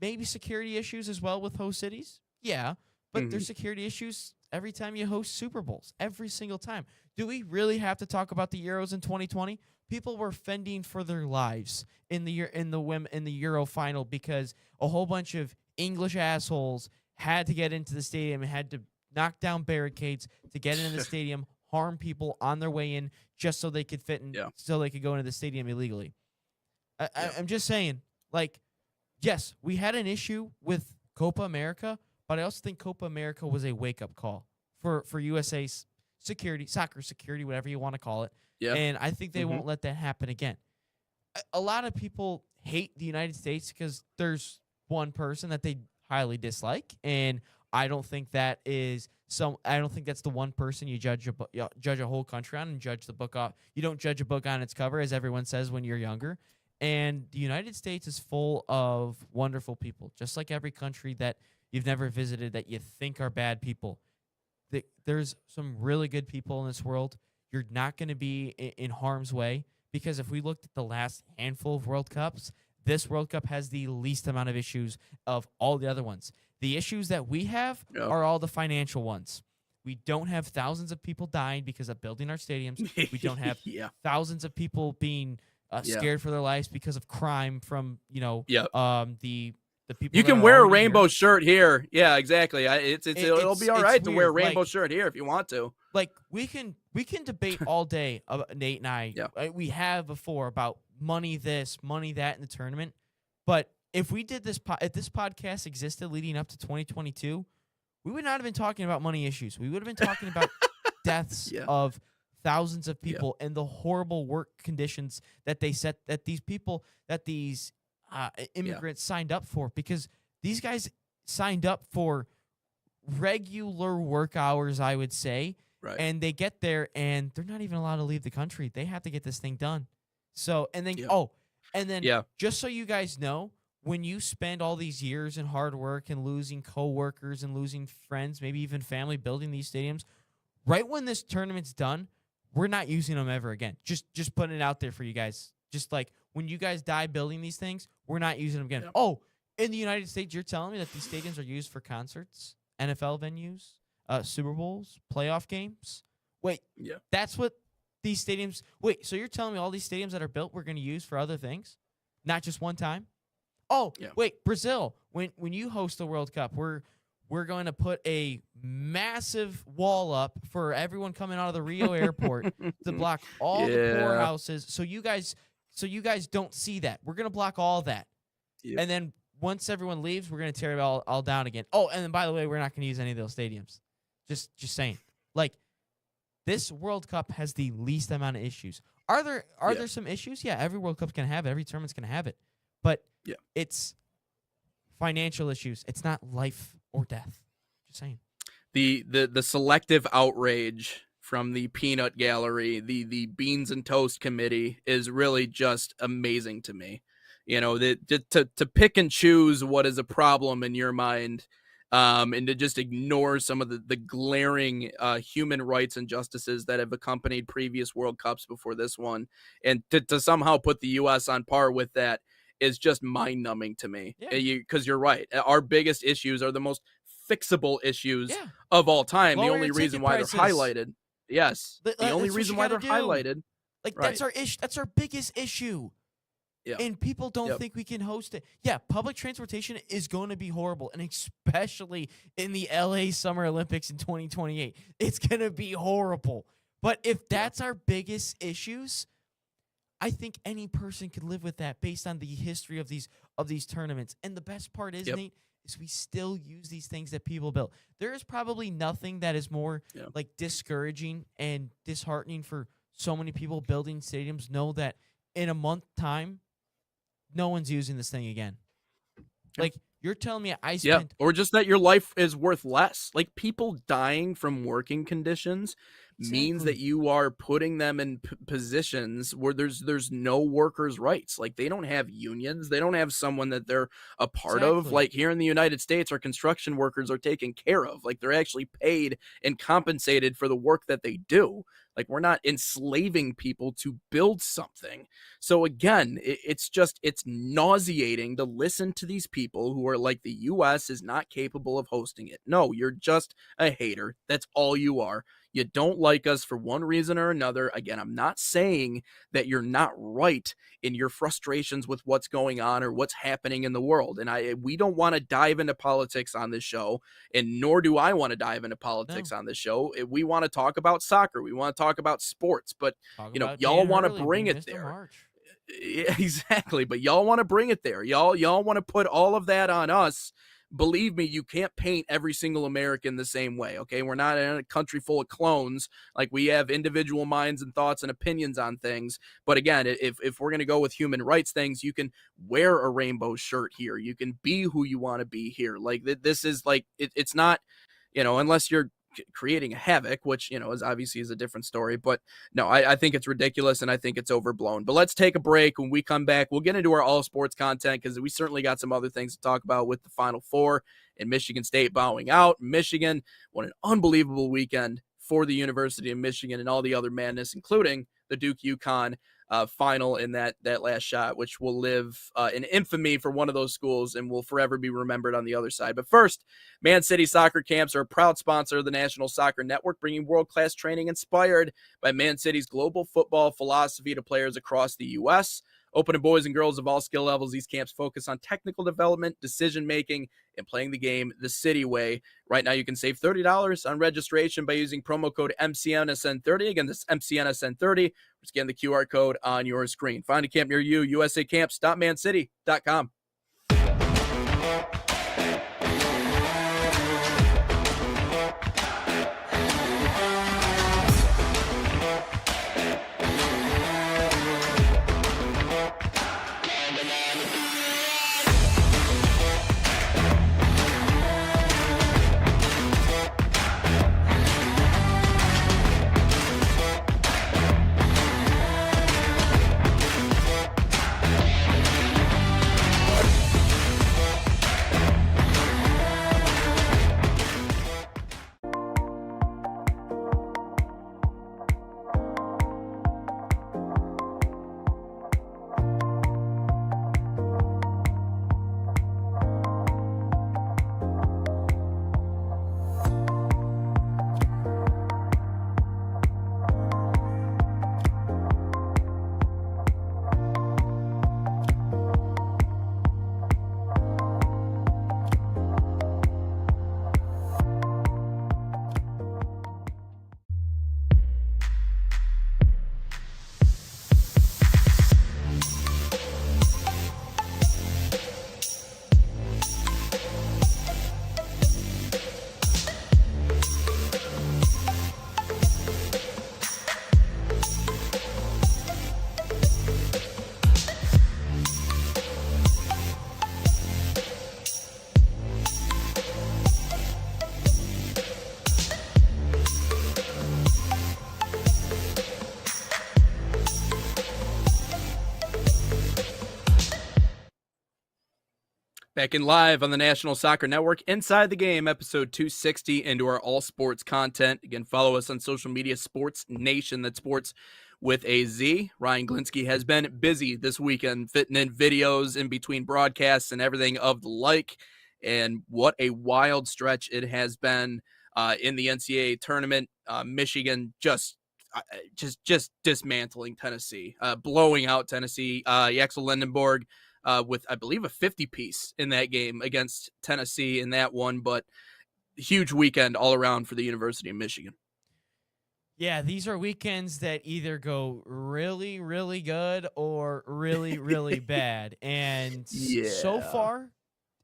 Maybe security issues as well with host cities. Yeah, but there's security issues every time you host Super Bowls, every single time. Do we really have to talk about the Euros in 2020? People were fending for their lives in the Euro final because a whole bunch of English assholes had to get into the stadium and had to knock down barricades to get into the stadium, harm people on their way in just so they could fit in, so they could go into the stadium illegally. I'm just saying, like, yes, we had an issue with Copa America, but I also think Copa America was a wake-up call for USA's security, soccer security, whatever you want to call it. Yeah. And I think they won't let that happen again. A lot of people hate the United States because there's one person that they highly dislike, and I don't think that is I don't think that's the one person you judge a whole country on and judge the book off. You don't judge a book on its cover, as everyone says when you're younger. And the United States is full of wonderful people, just like every country that you've never visited that you think are bad people. There's some really good people in this world. You're not going to be in harm's way, because if we looked at the last handful of World Cups, this World Cup has the least amount of issues of all the other ones. The issues that we have are all the financial ones. We don't have thousands of people dying because of building our stadiums. We don't have thousands of people being scared for their lives because of crime from, the people. You can wear a rainbow shirt here. Yeah, exactly. It'll be all right to wear a rainbow shirt here if you want to. Like, we can debate all day, Nate and I. Yeah. We have before about money this, money that in the tournament. But if we did this, if this podcast existed leading up to 2022, we would not have been talking about money issues. We would have been talking about deaths of thousands of people and the horrible work conditions that these immigrants signed up for, because these guys signed up for regular work hours, I would say. Right. And they get there and they're not even allowed to leave the country. They have to get this thing done. So, and then, just so you guys know, when you spend all these years in hard work and losing coworkers and losing friends, maybe even family, building these stadiums, right when this tournament's done, we're not using them ever again. Just putting it out there for you guys. Just like when you guys die building these things, we're not using them again. Yep. Oh, in the United States, you're telling me that these stadiums are used for concerts, NFL venues, Super Bowls, playoff games? Wait, that's what these stadiums... Wait, so you're telling me all these stadiums that are built we're going to use for other things? Not just one time? Oh, wait, Brazil, when you host the World Cup, we're going to put a massive wall up for everyone coming out of the Rio airport to block all the poorhouses, so you guys don't see that. We're going to block all that. Yep. And then once everyone leaves, we're going to tear it all down again. Oh, and then, by the way, we're not going to use any of those stadiums. Just saying. Like, this World Cup has the least amount of issues. Are there some issues? Yeah, every World Cup's going to have it. Every tournament's going to have it. But it's financial issues. It's not life or death. Just saying. The selective outrage from the peanut gallery, the beans and toast committee, is really just amazing to me. You know, to pick and choose what is a problem in your mind, and to just ignore some of the glaring human rights injustices that have accompanied previous World Cups before this one, and to somehow put the U.S. on par with that is just mind-numbing to me. Because you're right. Our biggest issues are the most fixable issues of all time. Lower the only reason why they're highlighted. Yes. The only reason why they're highlighted. Like, that's our issue. That's our biggest issue. Yeah. And people don't think we can host it. Yeah, public transportation is going to be horrible, and especially in the LA Summer Olympics in 2028. It's going to be horrible. But if that's our biggest issues, I think any person could live with that based on the history of these tournaments. And the best part is, Nate, is we still use these things that people built. There is probably nothing that is more like discouraging and disheartening for so many people building stadiums. Know that in a month time, no one's using this thing again. Like, you're telling me I spent... or just that your life is worth less. Like, people dying from working conditions means that Exactly. you are putting them in positions where there's no workers' rights. Like, they don't have unions, they don't have someone that they're a part of. Exactly. Like, here in the United States, our construction workers are taken care of. Like, they're actually paid and compensated for the work that they do. Like, we're not enslaving people to build something. So again, it's nauseating to listen to these people who are like, the US is not capable of hosting it. No, you're just a hater. That's all you are. You don't like us for one reason or another. Again, I'm not saying that you're not right in your frustrations with what's going on or what's happening in the world. And we don't want to dive into politics on this show, and nor do I want to dive into politics No. on this show. We want to talk about soccer. We want to talk about sports, but Talk you know, about y'all Dan want to Hurley bring being it Mr. there. March. Yeah, exactly, but y'all want to bring it there. Y'all want to put all of that on us. Believe me, you can't paint every single American the same way, okay? We're not in a country full of clones. Like, we have individual minds and thoughts and opinions on things. But again, if we're going to go with human rights things, you can wear a rainbow shirt here. You can be who you want to be here. Like, this is like, it's not, unless you're creating a havoc, which, is obviously is a different story. But no, I think it's ridiculous and I think it's overblown. But let's take a break. When we come back, we'll get into our all sports content, because we certainly got some other things to talk about with the Final Four and Michigan State bowing out. Michigan, what an unbelievable weekend for the University of Michigan, and all the other madness, including the Duke UConn final in that last shot, which will live in infamy for one of those schools and will forever be remembered on the other side. But first, Man City Soccer Camps are a proud sponsor of the National Soccer Network, bringing world-class training inspired by Man City's global football philosophy to players across the U.S. Open to boys and girls of all skill levels, these camps focus on technical development, decision-making, and playing the game the City way. Right now, you can save $30 on registration by using promo code MCNSN30. Again, this MCNSN30. Or scan the QR code on your screen. Find a camp near you, usacamps.mancity.com. Back in live on the National Soccer Network, Inside the Game, episode 260, into our all sports content. Again, follow us on social media, Sports Nation, that's sports with a Z. Ryan Glinski has been busy this weekend, fitting in videos in between broadcasts and everything of the like. And what a wild stretch it has been in the NCAA tournament. Michigan just dismantling Tennessee, blowing out Tennessee. Axel Lindenborg with, I believe, a 50-piece in that game against Tennessee in that one. But huge weekend all around for the University of Michigan. Yeah, these are weekends that either go really, really good or really, really bad. And so far,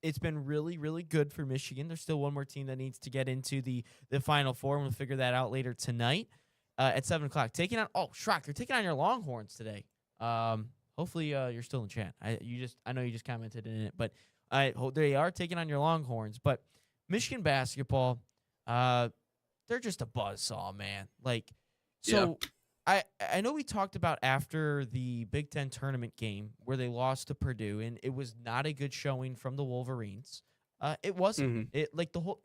it's been really, really good for Michigan. There's still one more team that needs to get into the Final Four, and we'll figure that out later tonight at 7 o'clock. Taking on, Schrock, they're taking on your Longhorns today. Hopefully you're still in chat. I know you just commented in it, but they are taking on your Longhorns. But Michigan basketball, they're just a buzzsaw, man. Like, So I know we talked about after the Big Ten tournament game where they lost to Purdue, and it was not a good showing from the Wolverines. It wasn't. Mhm. It like the whole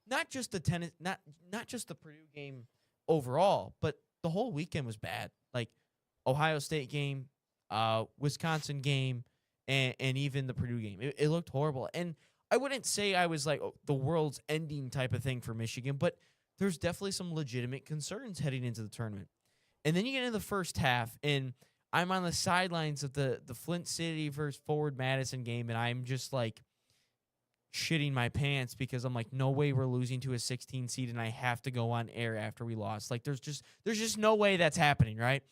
not just the tennis not just the Purdue game overall, but the whole weekend was bad. Like Ohio State game, Wisconsin game, and even the Purdue game. It looked horrible. And I wouldn't say I was like the world's ending type of thing for Michigan, but there's definitely some legitimate concerns heading into the tournament. And then you get into the first half, and I'm on the sidelines of the Flint City versus Forward Madison game, and I'm just like shitting my pants because I'm like, no way we're losing to a 16 seed, and I have to go on air after we lost. Like, there's just no way that's happening, right?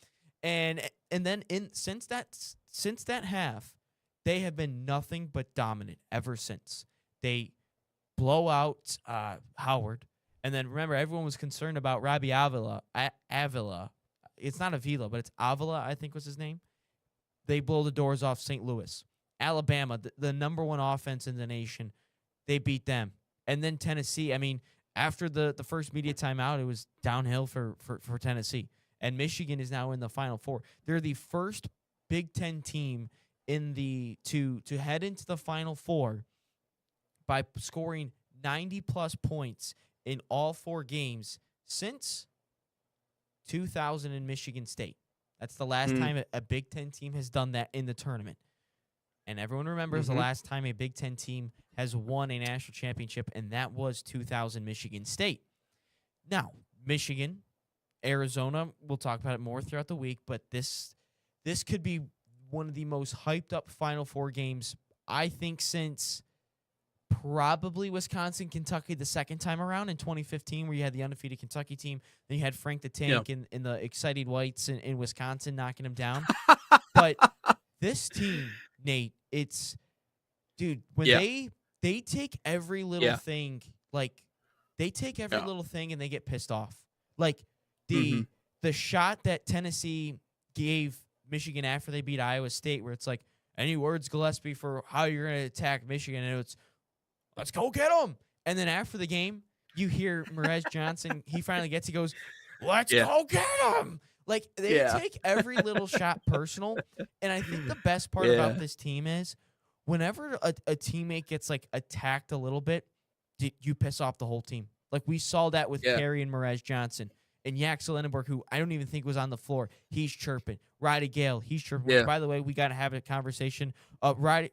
And then since that half, they have been nothing but dominant ever since. They blow out Howard, and then remember everyone was concerned about Robbie Avila. It's not Avila, but it's Avila, I think was his name. They blow the doors off St. Louis. Alabama, the number one offense in the nation, they beat them. And then Tennessee, I mean, after the first media timeout, it was downhill for Tennessee. And Michigan is now in the Final Four. They're the first Big Ten team to head into the Final Four by scoring 90-plus points in all 4 games since 2000 in Michigan State. That's the last time a Big Ten team has done that in the tournament. And everyone remembers the last time a Big Ten team has won a national championship, and that was 2000 Michigan State. Now, Michigan, Arizona, we'll talk about it more throughout the week, but this could be one of the most hyped up Final Four games, I think, since probably Wisconsin, Kentucky the second time around in 2015, where you had the undefeated Kentucky team. Then you had Frank the Tank in the excited whites in Wisconsin knocking him down. But this team, Nate, when they take every little thing, like they take every little thing and they get pissed off. Like the shot that Tennessee gave Michigan after they beat Iowa State, where it's like, any words, Gillespie, for how you're going to attack Michigan? And it's, let's go get them. And then after the game, you hear Merez Johnson. He finally he goes, let's go get them. Like, they take every little shot personal. And I think the best part about this team is whenever a teammate gets, like, attacked a little bit, you piss off the whole team. Like, we saw that with Carey and Merez Johnson. And Yaxel Enenberg, who I don't even think was on the floor, he's chirping. Roddy Gale, he's chirping. Which, by the way, we got to have a conversation. Roddy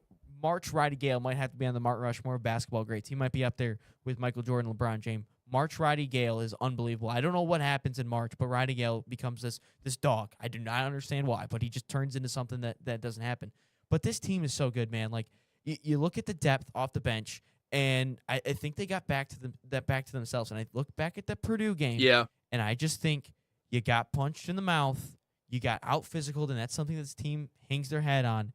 Gale might have to be on the Mount Rushmore of basketball greats. He might be up there with Michael Jordan, LeBron James. Roddy Gale is unbelievable. I don't know what happens in March, but Roddy Gale becomes this dog. I do not understand why, but he just turns into something that doesn't happen. But this team is so good, man. Like, you look at the depth off the bench, and I think they got back to themselves. And I look back at the Purdue game, and I just think you got punched in the mouth, you got out-physicaled, and that's something this team hangs their head on,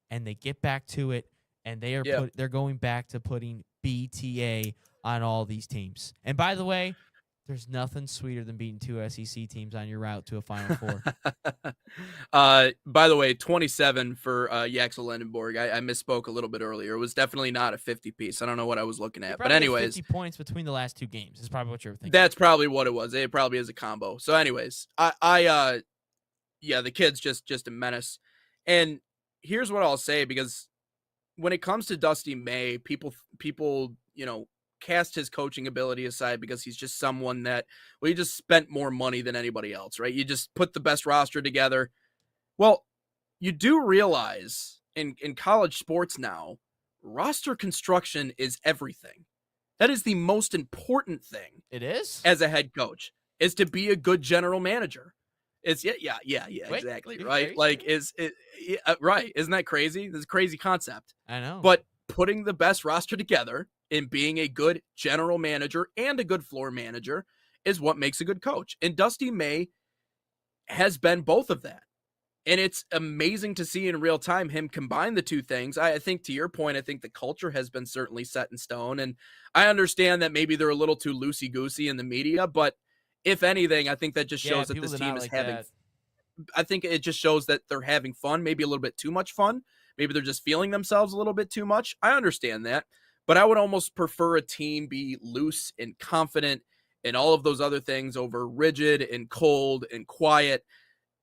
and they get back to it, and they're going back to putting BTA on all these teams. And by the way, there's nothing sweeter than beating 2 SEC teams on your route to a Final Four. By the way, 27 for Yaxel Enenberg. I misspoke a little bit earlier. It was definitely not a 50 piece. I don't know what I was looking at. But anyways, 50 points between the last 2 games is probably what you're thinking. That's probably what it was. It probably is a combo. So anyways, the kid's just a menace. And here's what I'll say, because when it comes to Dusty May, people, cast his coaching ability aside because he's just someone that, he just spent more money than anybody else, right? You just put the best roster together. Well, you do realize in college sports now, roster construction is everything. That is the most important thing. It is? As a head coach, is to be a good general manager. It's exactly. Right. Like, right. Isn't that crazy? This is a crazy concept. I know. But putting the best roster together and being a good general manager and a good floor manager is what makes a good coach. And Dusty May has been both of that. And it's amazing to see in real time him combine the two things. I think, to your point, I think the culture has been certainly set in stone. And I understand that maybe they're a little too loosey-goosey in the media, but if anything, I think that just shows that this team is having – I think it just shows that they're having fun, maybe a little bit too much fun. Maybe they're just feeling themselves a little bit too much. I understand that. But I would almost prefer a team be loose and confident and all of those other things over rigid and cold and quiet.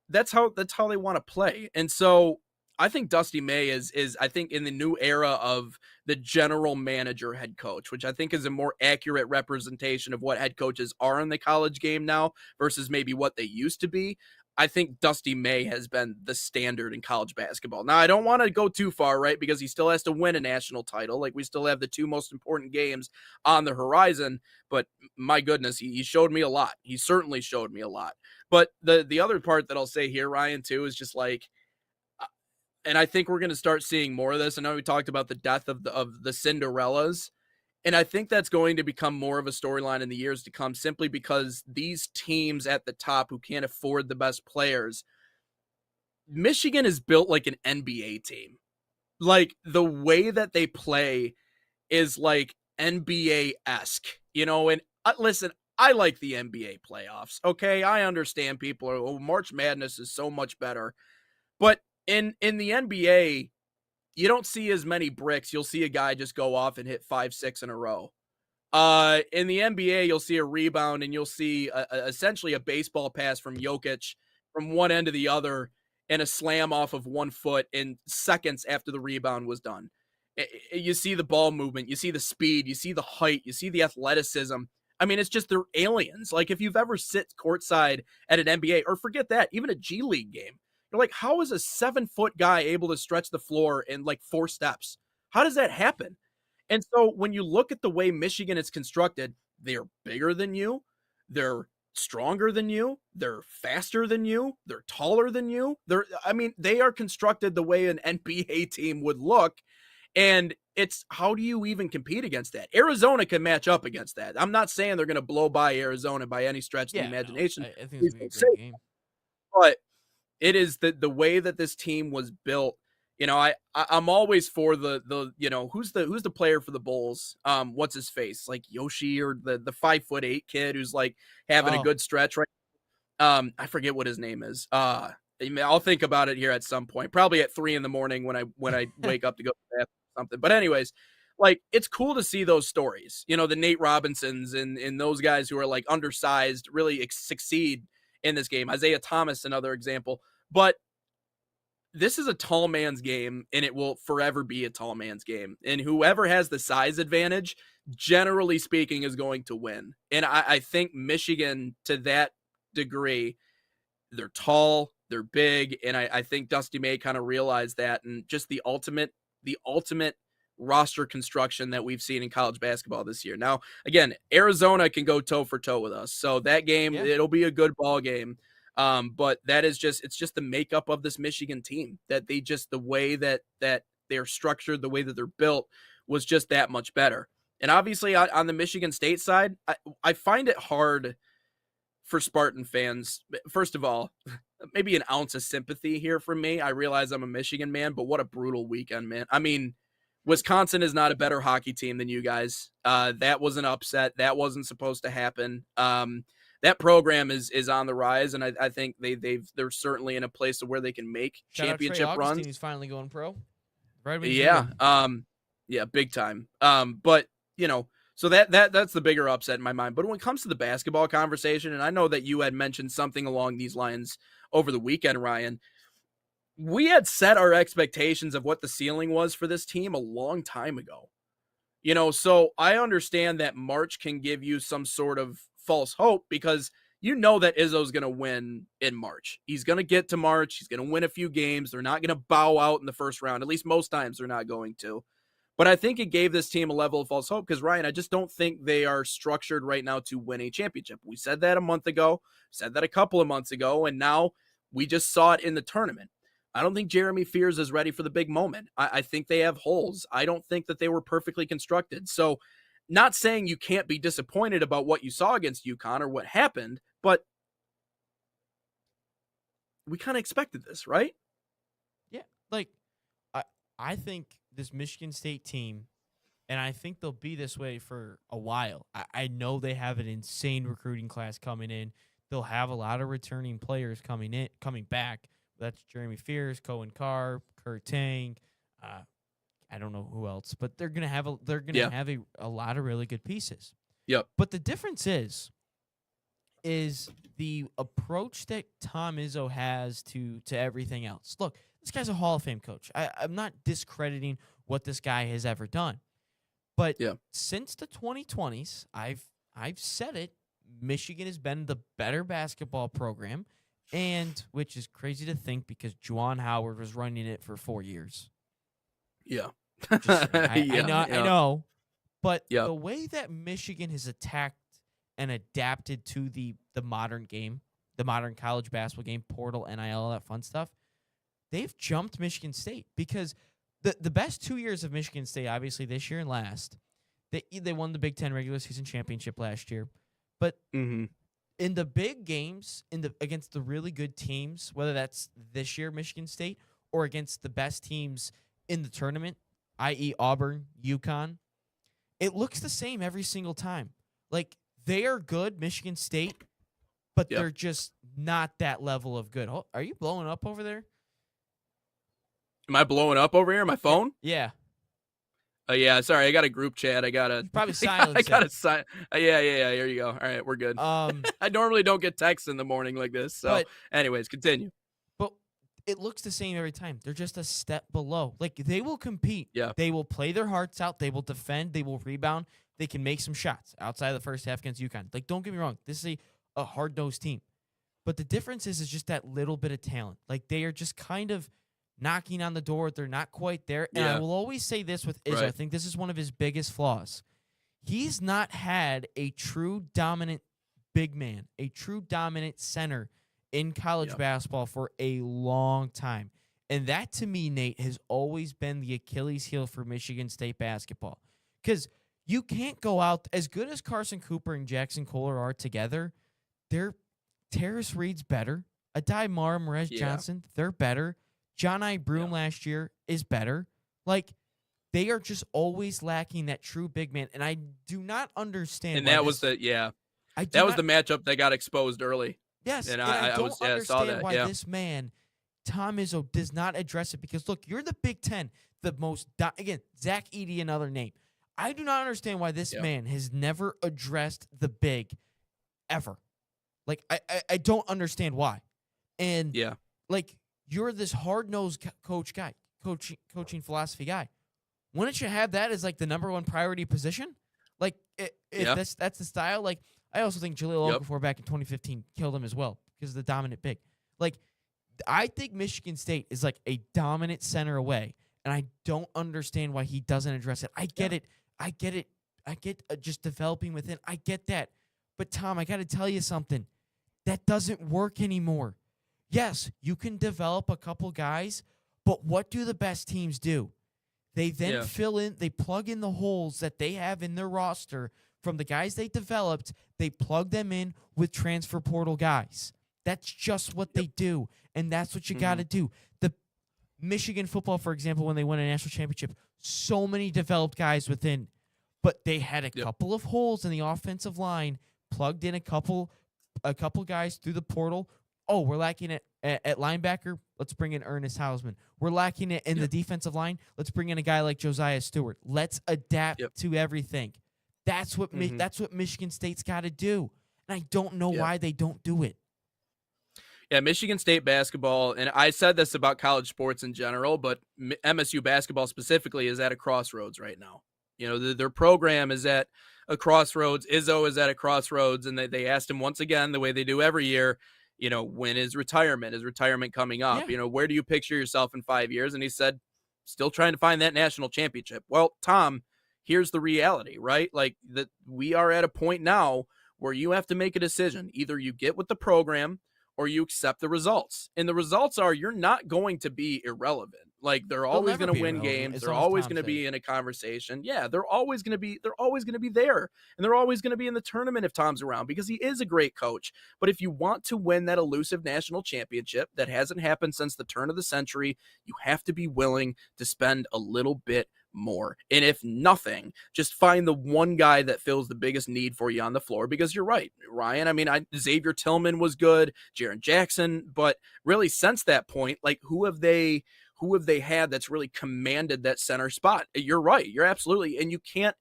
That's how they want to play. And so I think Dusty May is I think in the new era of the general manager head coach, which I think is a more accurate representation of what head coaches are in the college game now versus maybe what they used to be. I think Dusty May has been the standard in college basketball. Now, I don't want to go too far, right? Because he still has to win a national title. Like, we still have the two most important games on the horizon. But my goodness, he showed me a lot. He certainly showed me a lot. But the other part that I'll say here, Ryan, too, is just like, and I think we're going to start seeing more of this. I know we talked about the death of the Cinderellas. And I think that's going to become more of a storyline in the years to come, simply because these teams at the top who can't afford the best players, Michigan is built like an NBA team. Like, the way that they play is like NBA-esque, and listen, I like the NBA playoffs. Okay. I understand people are, oh, March Madness is so much better, but in the NBA, you don't see as many bricks. You'll see a guy just go off and hit 5-6 in a row. In the NBA, you'll see a rebound and you'll see essentially a baseball pass from Jokic from one end to the other and a slam off of 1 foot in seconds after the rebound was done. You see the ball movement, you see the speed, you see the height, you see the athleticism. I mean, it's just, they're aliens. Like, if you've ever sit courtside at an NBA, or forget that, even a G League game, you're like, how is a 7-foot guy able to stretch the floor in like 4 steps? How does that happen? And so when you look at the way Michigan is constructed, they're bigger than you, they're stronger than you, they're faster than you, they're taller than you. They are constructed the way an NBA team would look. And it's, how do you even compete against that? Arizona can match up against that. I'm not saying they're going to blow by Arizona by any stretch of the imagination. No, I think it's going to be a great game. But it is the way that this team was built. I'm always for the who's the player for the Bulls? What's his face? Like Yoshi, or the 5'8" kid who's like having a good stretch, right? I forget what his name is. I'll think about it here at some point, probably at 3 a.m. when I wake up to go to the bathroom or something. But anyways, like, it's cool to see those stories. The Nate Robinsons and those guys who are like undersized really succeed in this game. Isaiah Thomas, another example. But this is a tall man's game, and it will forever be a tall man's game. And whoever has the size advantage, generally speaking, is going to win. And I think Michigan, to that degree, they're tall, they're big, and I think Dusty May kind of realized that, and just the ultimate roster construction that we've seen in college basketball this year. Now, again, Arizona can go toe for toe with us, so that game, it'll be a good ball game. But it's just the makeup of this Michigan team, that the way that they're structured, the way that they're built, was just that much better. And obviously on the Michigan State side, I find it hard for Spartan fans. First of all, maybe an ounce of sympathy here from me. I realize I'm a Michigan man, but what a brutal weekend, man. I mean, Wisconsin is not a better hockey team than you guys. That was an upset. That wasn't supposed to happen. That program is on the rise, and I think they're certainly in a place where they can make championship runs. He's finally going pro. Yeah, big time. But so that's the bigger upset in my mind. But when it comes to the basketball conversation, and I know that you had mentioned something along these lines over the weekend, Ryan, we had set our expectations of what the ceiling was for this team a long time ago. So I understand that March can give you some sort of false hope, because that Izzo's going to win in March. He's going to get to March. He's going to win a few games. They're not going to bow out in the first round. At least most times they're not going to. But I think it gave this team a level of false hope, because, Ryan, I just don't think they are structured right now to win a championship. We said that a month ago, said that a couple of months ago, and now we just saw it in the tournament. I don't think Jeremy Fears is ready for the big moment. I think they have holes. I don't think that they were perfectly constructed. So, not saying you can't be disappointed about what you saw against UConn or what happened, but we kind of expected this, right? Yeah, like, I think this Michigan State team, and I think they'll be this way for a while. I know they have an insane recruiting class coming in. They'll have a lot of returning players coming back. That's Jeremy Fears, Cohen Carr, Kurt Tang. I don't know who else, but they're gonna have a lot of really good pieces. Yep. But the difference is, is the approach that Tom Izzo has to everything else. Look, this guy's a Hall of Fame coach. I'm not discrediting what this guy has ever done. But since the 2020s, I've said it, Michigan has been the better basketball program, and which is crazy to think because Juwan Howard was running it for 4 years. Yeah. I know. But the way that Michigan has attacked and adapted to the modern game, the modern college basketball game, portal, NIL, all that fun stuff, they've jumped Michigan State because the best 2 years of Michigan State, obviously this year and last, they won the Big Ten regular season championship last year. But in the big games, against the really good teams, whether that's this year Michigan State or against the best teams in the tournament, i.e. Auburn, UConn, it looks the same every single time. Like, they are good, Michigan State, but they're just not that level of good. Oh, are you blowing up over there? Am I blowing up over here on my phone? Yeah. Yeah, sorry, I got a group chat. I got to probably silence. I got to sign. Yeah. Here you go. All right, we're good. I normally don't get texts in the morning like this. So, anyways, continue. But it looks the same every time. They're just a step below. Like, they will compete. Yeah. They will play their hearts out. They will defend. They will rebound. They can make some shots outside of the first half against UConn. Like, don't get me wrong. This is a hard-nosed team. But the difference is just that little bit of talent. Like, they are just kind of knocking on the door. They're not quite there. And I will always say this with Izzo. I think this is one of his biggest flaws. He's not had a true dominant big man, a true dominant center in college basketball for a long time. And that, to me, Nate, has always been the Achilles heel for Michigan State basketball. Because you can't go out, as good as Carson Cooper and Jackson Kohler are together, Terrace Reed's better. Adai Mara, Merez Johnson, they're better. John I. Broom last year is better. Like, they are just always lacking that true big man. And I do not understand. And that was the matchup that got exposed early. Yes, and I don't understand why Yeah. this man, Tom Izzo, does not address it. Because, look, you're the Big Ten, the most, again, Zach Edey, another name. I do not understand why this man has never addressed the big ever. Like, I don't understand why. And, like, you're this hard-nosed coaching philosophy guy. Wouldn't you have that as, like, the number one priority position? Like, if that's the style. Like, I also think Jahlil Okafor back in 2015 killed him as well because of the dominant big. Like, I think Michigan State is, like, a dominant center away, and I don't understand why he doesn't address it. I get it. I get just developing within. I get that. But, Tom, I got to tell you something. That doesn't work anymore. Yes, you can develop a couple guys, but what do the best teams do? They then they plug in the holes that they have in their roster from the guys they developed. They plug them in with transfer portal guys. That's just what they do, and that's what you got to do. The Michigan football, for example, when they won a national championship, so many developed guys within, but they had a couple of holes in the offensive line, plugged in a couple guys through the portal. Oh, we're lacking it at linebacker. Let's bring in Ernest Hausman. We're lacking it in the defensive line. Let's bring in a guy like Josiah Stewart. Let's adapt to everything. That's what that's what Michigan State's got to do, and I don't know why they don't do it. Yeah, Michigan State basketball, and I said this about college sports in general, but MSU basketball specifically is at a crossroads right now. You know, their program is at a crossroads. Izzo is at a crossroads, and they asked him once again, the way they do every year, you know, when is retirement? Is retirement coming up? Yeah. You know, where do you picture yourself in 5 years? And he said, still trying to find that national championship. Well, Tom, here's the reality, right? Like, that we are at a point now where you have to make a decision. Either you get with the program or you accept the results. And the results are you're not going to be irrelevant. Like, they're always going to win games. They're always going to be in a conversation. Yeah, they're always going to be there. And they're always going to be in the tournament if Tom's around because he is a great coach. But if you want to win that elusive national championship that hasn't happened since the turn of the century, you have to be willing to spend a little bit more. And if nothing, just find the one guy that fills the biggest need for you on the floor, because you're right, Ryan. I mean, Xavier Tillman was good, Jaren Jackson, but really since that point, like, who have they had that's really commanded that center spot? You're right. You're absolutely. And you can't,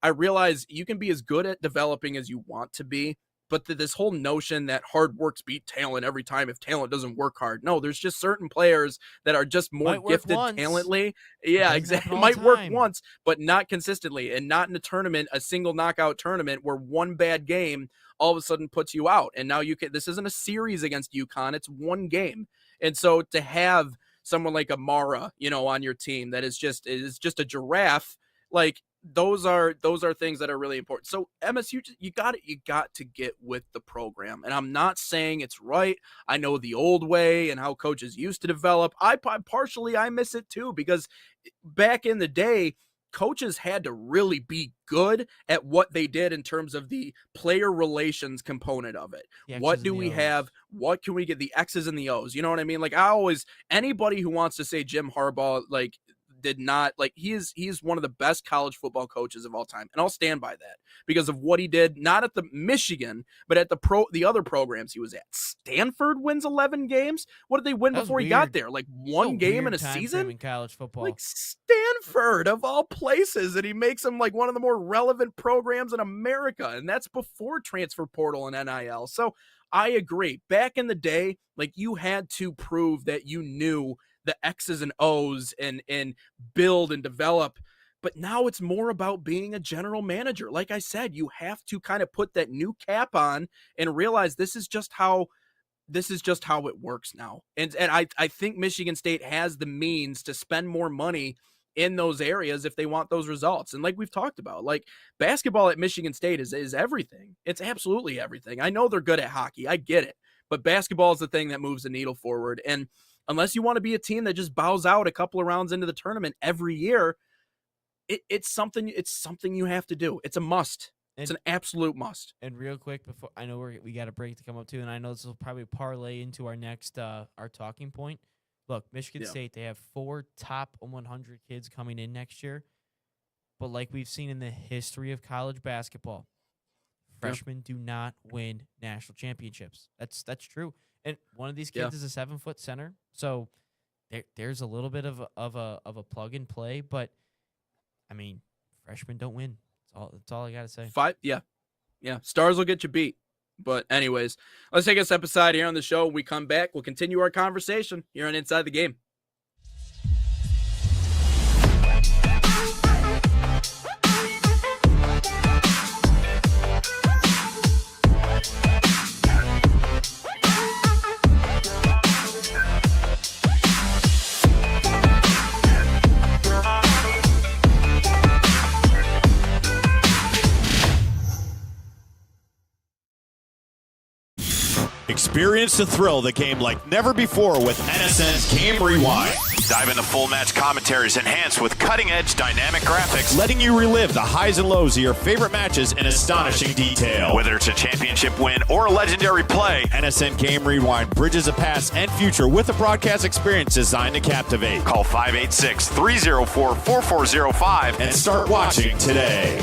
I realize you can be as good at developing as you want to be, this whole notion that hard works beat talent every time if talent doesn't work hard. No, there's just certain players that are just more gifted talently. Yeah, exactly. Might work once, but not consistently, and not in a tournament, a single knockout tournament where one bad game all of a sudden puts you out. And now this isn't a series against UConn. It's one game. And so to have someone like Amara, on your team that is just a giraffe, like those are things that are really important. So MSU, you got to get with the program. And I'm not saying it's right. I know the old way and how coaches used to develop. I miss it too, because back in the day, coaches had to really be good at what they did in terms of the player relations component of it. What do we have? What can we get? The X's and the O's. You know what I mean? Like anybody who wants to say Jim Harbaugh, did not, he's one of the best college football coaches of all time. And I'll stand by that because of what he did, not at the Michigan, but at the other programs he was at. Stanford wins 11 games. What did they win before he got there? One game in a season in college football. Stanford of all places. And he makes them one of the more relevant programs in America. And that's before transfer portal and NIL. So I agree. Back in the day, you had to prove that you knew the X's and O's and build and develop. But now it's more about being a general manager. Like I said, you have to kind of put that new cap on and realize this is just how it works now. And I think Michigan State has the means to spend more money in those areas if they want those results. And like we've talked about, basketball at Michigan State is everything. It's absolutely everything. I know they're good at hockey. I get it. But basketball is the thing that moves the needle forward. And unless you want to be a team that just bows out a couple of rounds into the tournament every year, it's something you have to do. It's a must. It's an absolute must. And real quick, before I know we got a break to come up to, and I know this will probably parlay into our next our talking point. Look, Michigan State, they have 4 top 100 kids coming in next year. But like we've seen in the history of college basketball, freshmen do not win national championships. That's true. And one of these kids is a 7-foot center, so there's a little bit of a plug and play. But I mean, freshmen don't win. That's all I gotta say. Stars will get you beat. But anyways, let's take a step aside here on the show. When we come back, we'll continue our conversation here on Inside the Game. Experience the thrill of the game like never before with NSN's Game Rewind. Dive into full match commentaries enhanced with cutting-edge dynamic graphics, letting you relive the highs and lows of your favorite matches in astonishing detail. Whether it's a championship win or a legendary play, NSN Game Rewind bridges the past and future with a broadcast experience designed to captivate. Call 586-304-4405 and start watching today.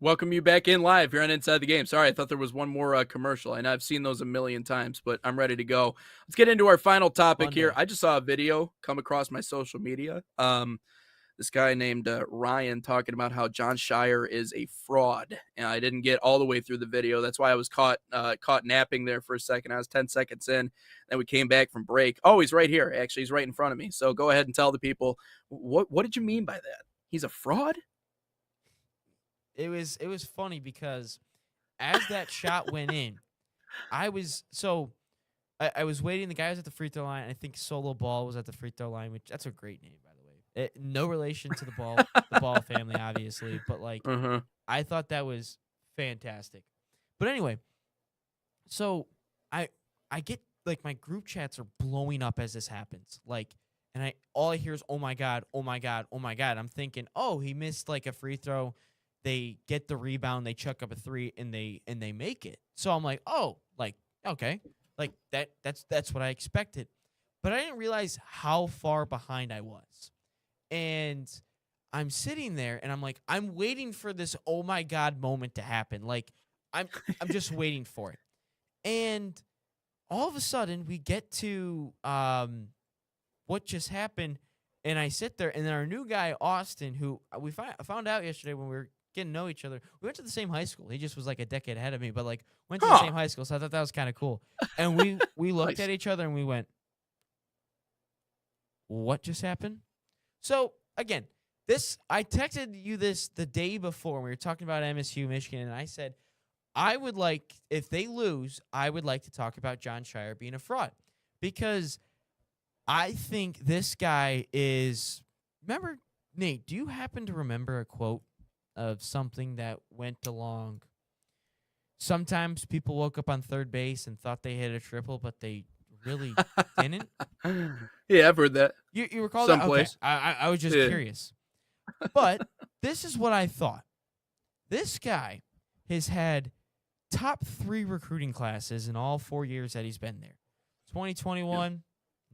Welcome you back in live here on Inside the Game. Sorry, I thought there was one more commercial. I know I've seen those a million times, but I'm ready to go. Let's get into our final topic here. I just saw a video come across my social media. This guy named Ryan talking about how John Shire is a fraud. And I didn't get all the way through the video. That's why I was caught napping there for a second. I was 10 seconds in. Then we came back from break. Oh, he's right here. Actually, he's right in front of me. So go ahead and tell the people, what did you mean by that? He's a fraud? It was funny because as that shot went in, I was waiting. The guy was at the free throw line. I think Solo Ball was at the free throw line, which that's a great name, by the way. No relation to the Ball family, obviously, but I thought that was fantastic. But anyway, so I get my group chats are blowing up as this happens, all I hear is oh my god, oh my god, oh my god. I'm thinking, oh, he missed a free throw. they get the rebound, they chuck up a three, and they make it. So I'm like, oh, like, okay, like that's what I expected. But I didn't realize how far behind I was. And I'm sitting there and I'm like, I'm waiting for this oh my God moment to happen. Like I'm just waiting for it. And all of a sudden we get to what just happened, and I sit there, and then our new guy, Austin, who we found out yesterday when we were getting to know each other, we went to the same high school. He just was like a decade ahead of me, but like went to the same high school, so I thought that was kind of cool. And we looked at each other and we went, what just happened? So again, I texted you this the day before. We were talking about MSU, Michigan, and I said, I would like, if they lose, I would like to talk about John Shire being a fraud, because I think this guy is, remember, Nate, do you happen to remember a quote of something that went along? Sometimes people woke up on third base and thought they hit a triple, but they really didn't. Yeah, I've heard that. You recall that? Someplace. Okay. I was just curious. But this is what I thought. This guy has had top 3 recruiting classes in all 4 years that he's been there. 2021,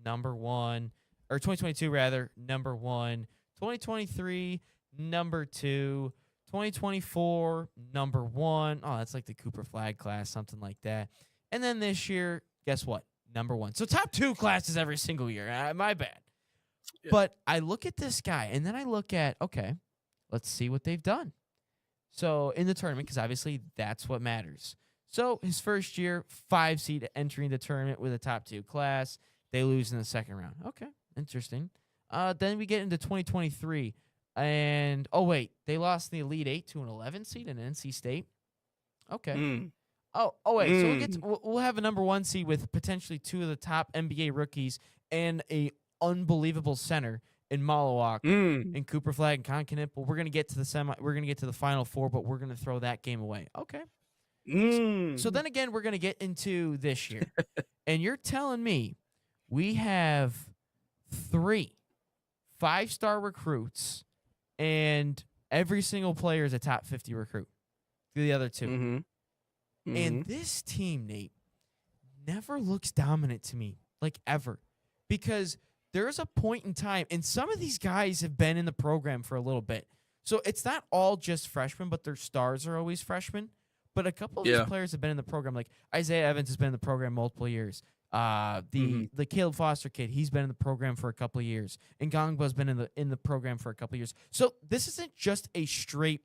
number 1. Or 2022, rather, number 1. 2023, number 2. 2024, number 1. Oh, that's like the Cooper Flag class, something like that. And then this year, guess what? Number 1. So top 2 classes every single year. My bad. Yeah. But I look at this guy, and then I look at, okay, let's see what they've done. So in the tournament, because obviously that's what matters. So his first year, 5 seed entering the tournament with a top 2 class. They lose in the second round. Okay, interesting. Then we get into 2023. And, oh, wait, they lost the Elite 8 to an 11 seed in NC State. Okay. Oh, wait, so we'll have a number 1 seed with potentially 2 of the top NBA rookies and a unbelievable center in Malawak and Cooper Flag and Con Knipple. We're gonna get to the Final Four, but we're gonna throw that game away. Okay. So then again, we're gonna get into this year, and you're telling me we have 3 5-star recruits, and every single player is a top 50 recruit. The other 2, and this team, Nate, never looks dominant to me, like ever, because there's a point in time, and some of these guys have been in the program for a little bit. So it's not all just freshmen, but their stars are always freshmen. But a couple of these players have been in the program. Like Isaiah Evans has been in the program multiple years. The Caleb Foster kid, he's been in the program for a couple of years. And Gongba's been in the program for a couple of years. So this isn't just a straight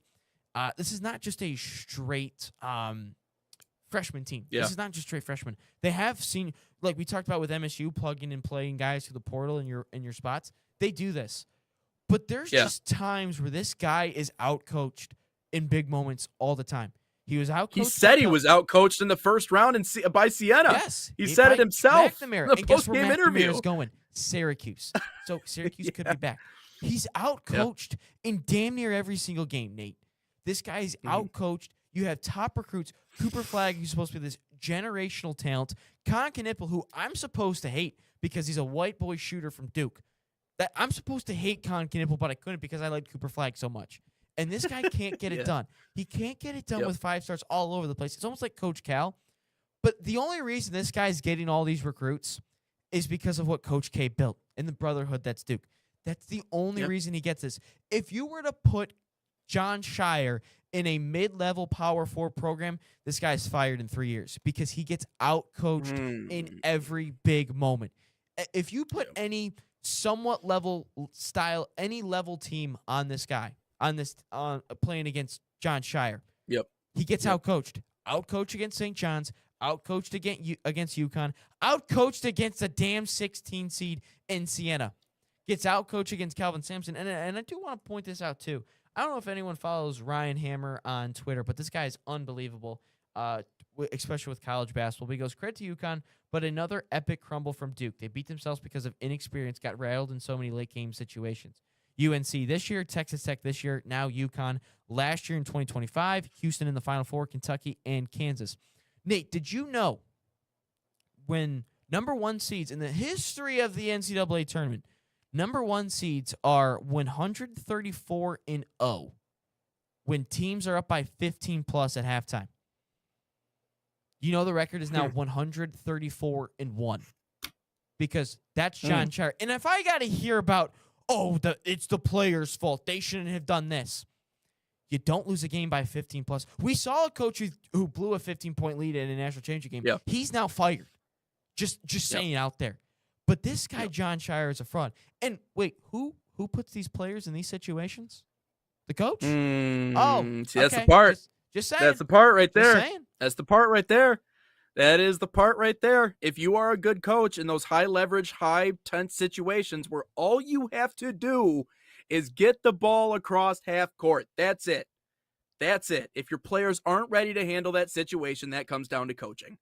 freshman team. Yeah. This is not just straight freshmen. They have seen, like we talked about with MSU, plugging and playing guys through the portal in your spots. They do this. But there's just times where this guy is outcoached in big moments all the time. He was outcoached. He said he was outcoached in the first round by Siena. Yes. He said it himself in the post-game interview. Is going? Syracuse. So Syracuse could be back. He's outcoached in damn near every single game, Nate. This guy is outcoached. You have top recruits. Cooper Flag, who's supposed to be this generational talent. Con Knipple, who I'm supposed to hate because he's a white boy shooter from Duke. That I'm supposed to hate Con Knipple, but I couldn't because I like Cooper Flag so much. And this guy can't get it done. He can't get it done with 5 stars all over the place. It's almost like Coach Cal. But the only reason this guy's getting all these recruits is because of what Coach K built in the brotherhood that's Duke. That's the only reason he gets this. If you were to put John Shire in a mid-level Power 4 program, this guy's fired in 3 years because he gets out-coached in every big moment. If you put any somewhat level style, any level team on this guy, playing against John Shire, he gets out-coached. Out-coached against St. John's, out-coached against UConn, out-coached against a damn 16 seed in Siena. Gets out-coached against Calvin Sampson. And I do want to point this out, too. I don't know if anyone follows Ryan Hammer on Twitter, but this guy is unbelievable, especially with college basketball. But he goes, credit to UConn, but another epic crumble from Duke. They beat themselves because of inexperience, got rattled in so many late-game situations. UNC this year, Texas Tech this year, now UConn. Last year in 2025, Houston in the Final Four, Kentucky, and Kansas. Nate, did you know when number 1 seeds in the history of the NCAA tournament, number 1 seeds are 134-0 when teams are up by 15 plus at halftime. You know the record is now 134-1 because that's John Shire. And if I got to hear about, it's the players' fault, they shouldn't have done this. You don't lose a game by 15 plus. We saw a coach who blew a 15-point lead in a national championship game. Yep. He's now fired. Just saying out there. But this guy, John Shire, is a fraud. And wait, who puts these players in these situations? The coach? See, that's okay. the part. Just saying. That's the part right Just there. saying. That's the part right there. That is the part right there. If you are a good coach in those high leverage, high tense situations where all you have to do is get the ball across half court. That's it. That's it. If your players aren't ready to handle that situation, that comes down to coaching.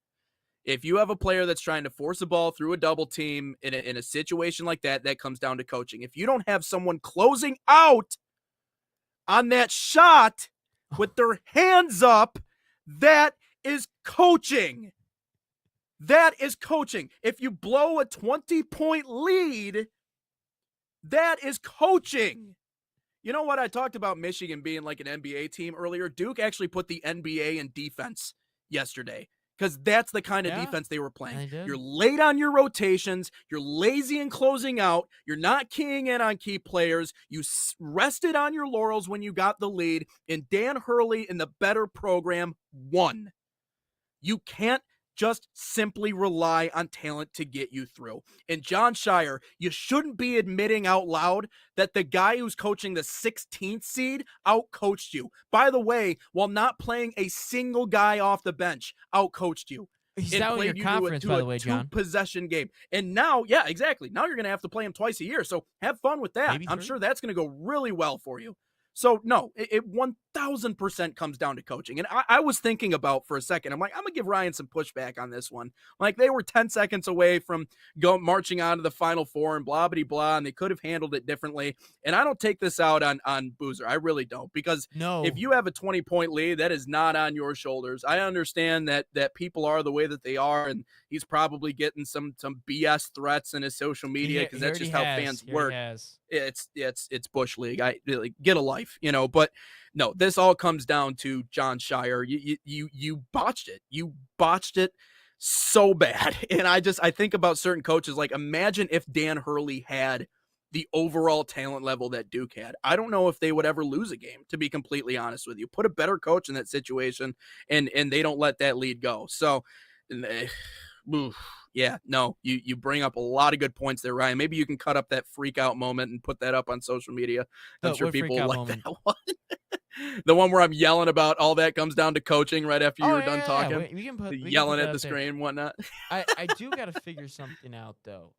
If you have a player that's trying to force a ball through a double team in a situation like that, that comes down to coaching. If you don't have someone closing out on that shot with their hands up, that is coaching. That is coaching. If you blow a 20-point lead, that is coaching. You know what? I talked about Michigan being like an NBA team earlier. Duke actually put the NBA in defense yesterday because that's the kind of defense they were playing. You're late on your rotations. You're lazy in closing out. You're not keying in on key players. You rested on your laurels when you got the lead, and Dan Hurley and the better program won. You can't just simply rely on talent to get you through. And John Shire, you shouldn't be admitting out loud that the guy who's coaching the 16th seed outcoached you. By the way, while not playing a single guy off the bench, outcoached you. He's out in your conference, by the way, John. Two-possession game. And now, yeah, exactly. Now you're going to have to play him twice a year. So have fun with that. I'm sure that's going to go really well for you. So, no, it 1,000% comes down to coaching. And I was thinking about for a second, I'm like, I'm going to give Ryan some pushback on this one. Like, they were 10 seconds away from marching on to the Final Four and blah, blah, blah, and they could have handled it differently. And I don't take this out on Boozer. I really don't. Because if you have a 20-point lead, that is not on your shoulders. I understand that people are the way that they are, and he's probably getting some BS threats in his social media because that's just how fans work. It's Bush League. Get a life, but no, this all comes down to John Shire. You botched it. You botched it so bad. And I think about certain coaches, like imagine if Dan Hurley had the overall talent level that Duke had. I don't know if they would ever lose a game, to be completely honest with you. Put a better coach in that situation and they don't let that lead go. So yeah, no, you bring up a lot of good points there, Ryan. Maybe you can cut up that freak out moment and put that up on social media. I'm sure people will like that one. The one where I'm yelling about all that comes down to coaching right after you were done talking. We can put yelling at the screen and whatnot. I do got to figure something out, though.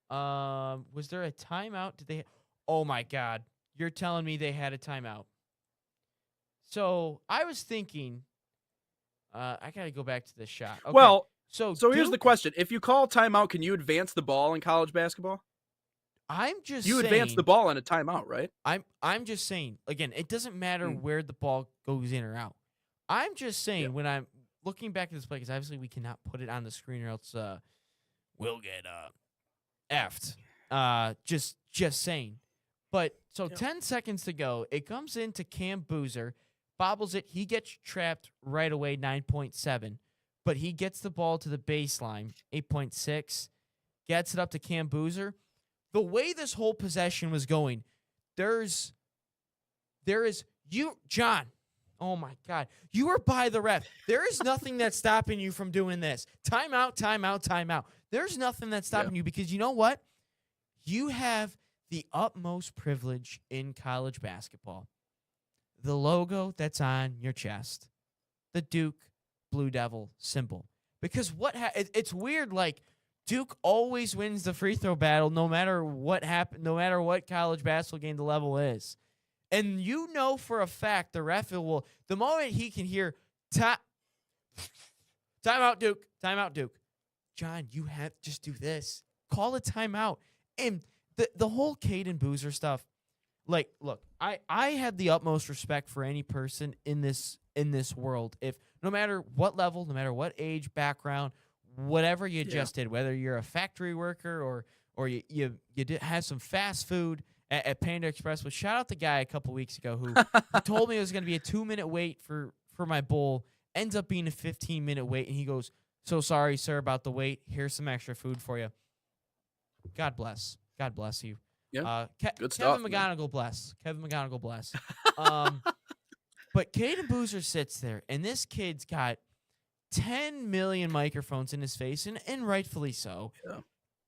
Was there a timeout? Did they? Oh, my God. You're telling me they had a timeout. So I was thinking, I got to go back to this shot. Okay. Well, So here's the question. If you call timeout, can you advance the ball in college basketball? I'm just you saying, advance the ball in a timeout, right? I'm just saying, again, it doesn't matter where the ball goes in or out. I'm just saying when I'm looking back at this play, because obviously we cannot put it on the screen or else we'll get effed. Just saying. But so 10 seconds to go, it comes into Cam Boozer, bobbles it, he gets trapped right away, 9.7. But he gets the ball to the baseline, 8.6, gets it up to Cam Boozer. The way this whole possession was going, there is you, John. Oh my God, you were by the ref. There is nothing that's stopping you from doing this. Timeout, timeout, timeout. There's nothing that's stopping you because you know what? You have the utmost privilege in college basketball. The logo that's on your chest, the Duke Blue Devil symbol. Because it's weird, like Duke always wins the free throw battle no matter what happened, no matter what college basketball game the level is. And you know for a fact the ref will, the moment he can hear timeout Duke. John, you have to just do this. Call a timeout. And the whole Caden Boozer stuff, like, look, I have the utmost respect for any person in this world. If no matter what level, no matter what age, background, whatever you just did, whether you're a factory worker or you have some fast food at Panda Express. But shout out the guy a couple weeks ago who told me it was going to be a 2-minute wait for my bowl. Ends up being a 15-minute wait, and he goes, "So sorry, sir, about the wait. Here's some extra food for you." God bless. God bless you. Yeah, good Kevin stuff, McGonigal bless. Kevin McGonigal bless. But Caden Boozer sits there, and this kid's got 10 million microphones in his face, and rightfully so. Yeah.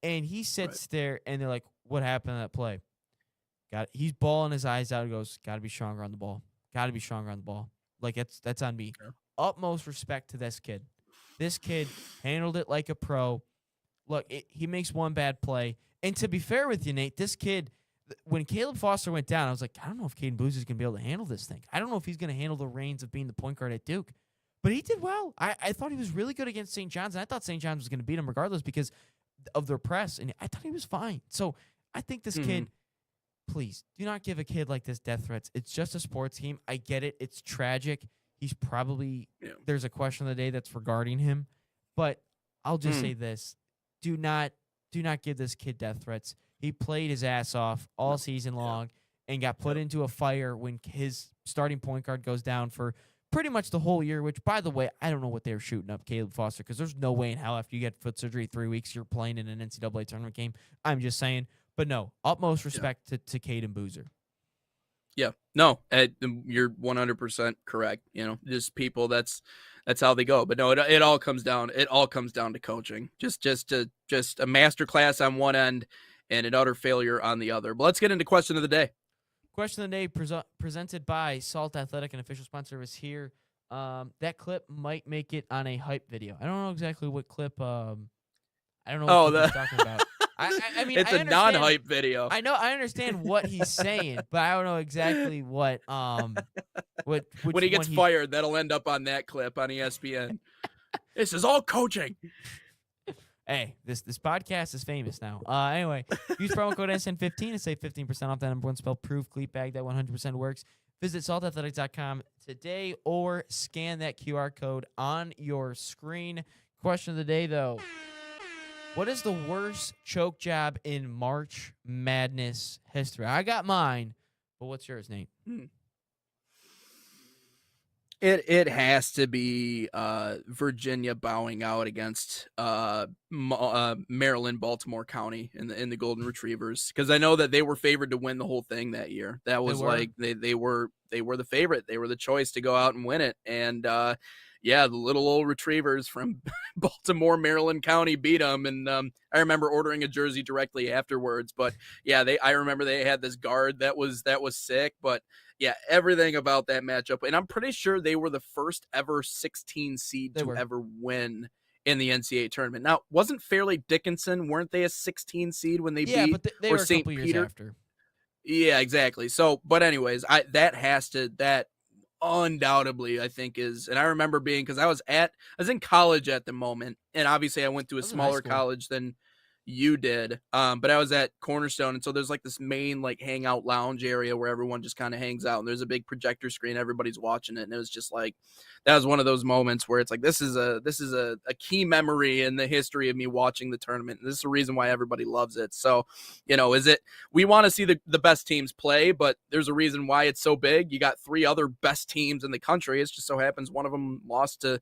And he sits there, and they're like, "What happened in that play?" He's bawling his eyes out. He goes, "Got to be stronger on the ball. Got to be stronger on the ball." Like, that's on me. Yeah. Utmost respect to this kid. This kid handled it like a pro. Look, he makes one bad play. And to be fair with you, Nate, this kid, when Caleb Foster went down, I was like, I don't know if Caden Boozer's going to be able to handle this thing. I don't know if he's going to handle the reins of being the point guard at Duke. But he did well. I thought he was really good against St. John's, and I thought St. John's was going to beat him regardless because of their press, and I thought he was fine. So I think this kid, please, do not give a kid like this death threats. It's just a sports team. I get it. It's tragic. He's probably there's a question of the day that's regarding him. But I'll just say this. Do not give this kid death threats. He played his ass off all season long and got put into a fire when his starting point guard goes down for pretty much the whole year, which, by the way, I don't know what they were shooting up Caleb Foster because there's no way in hell after you get foot surgery 3 weeks you're playing in an NCAA tournament game. I'm just saying. But no, utmost respect to Caden Boozer. Yeah, no, you're 100% correct. Just people, that's how they go. But no, it all comes down to coaching. Just a masterclass on one end and an utter failure on the other. But let's get into question of the day. Question of the day presented by Salt Athletic, an official sponsor, is here. That clip might make it on a hype video. I don't know exactly what clip. I don't know what he's talking about. I mean, it's a non-hype video. I know, I understand what he's saying, but I don't know exactly what when he gets fired, that'll end up on that clip on ESPN. This is all coaching. Hey, this podcast is famous now. Anyway, use promo code SN15 to save 15% off that number one spell proof cleat bag that 100% works. Visit saltathletics.com today or scan that QR code on your screen. Question of the day, though. What is the worst choke job in March Madness history? I got mine, but what's yours, Nate? It has to be Virginia bowing out against Maryland, Baltimore County in the Golden Retrievers, because I know that they were favored to win the whole thing that year. That was they were the favorite. They were the choice to go out and win it, and the little old Retrievers from Baltimore, Maryland County beat them. And I remember ordering a jersey directly afterwards. But I remember they had this guard that was sick. But yeah, everything about that matchup. And I'm pretty sure they were the first ever 16 seed to ever win in the NCAA tournament. Now, wasn't Fairleigh Dickinson, weren't they a 16 seed when they beat but they were a St. couple Peter? years after. Yeah, exactly. So, but anyways, that undoubtedly I think is, and I remember being, because I was in college at the moment, and obviously I went to a smaller college than you did, but I was at Cornerstone, and so there's like this main like hangout lounge area where everyone just kind of hangs out, and there's a big projector screen, everybody's watching it, and it was just like, that was one of those moments where it's like, this is a key memory in the history of me watching the tournament, and this is the reason why everybody loves it. So we want to see the best teams play, but there's a reason why it's so big. You got 3 other best teams in the country. It just so happens one of them lost to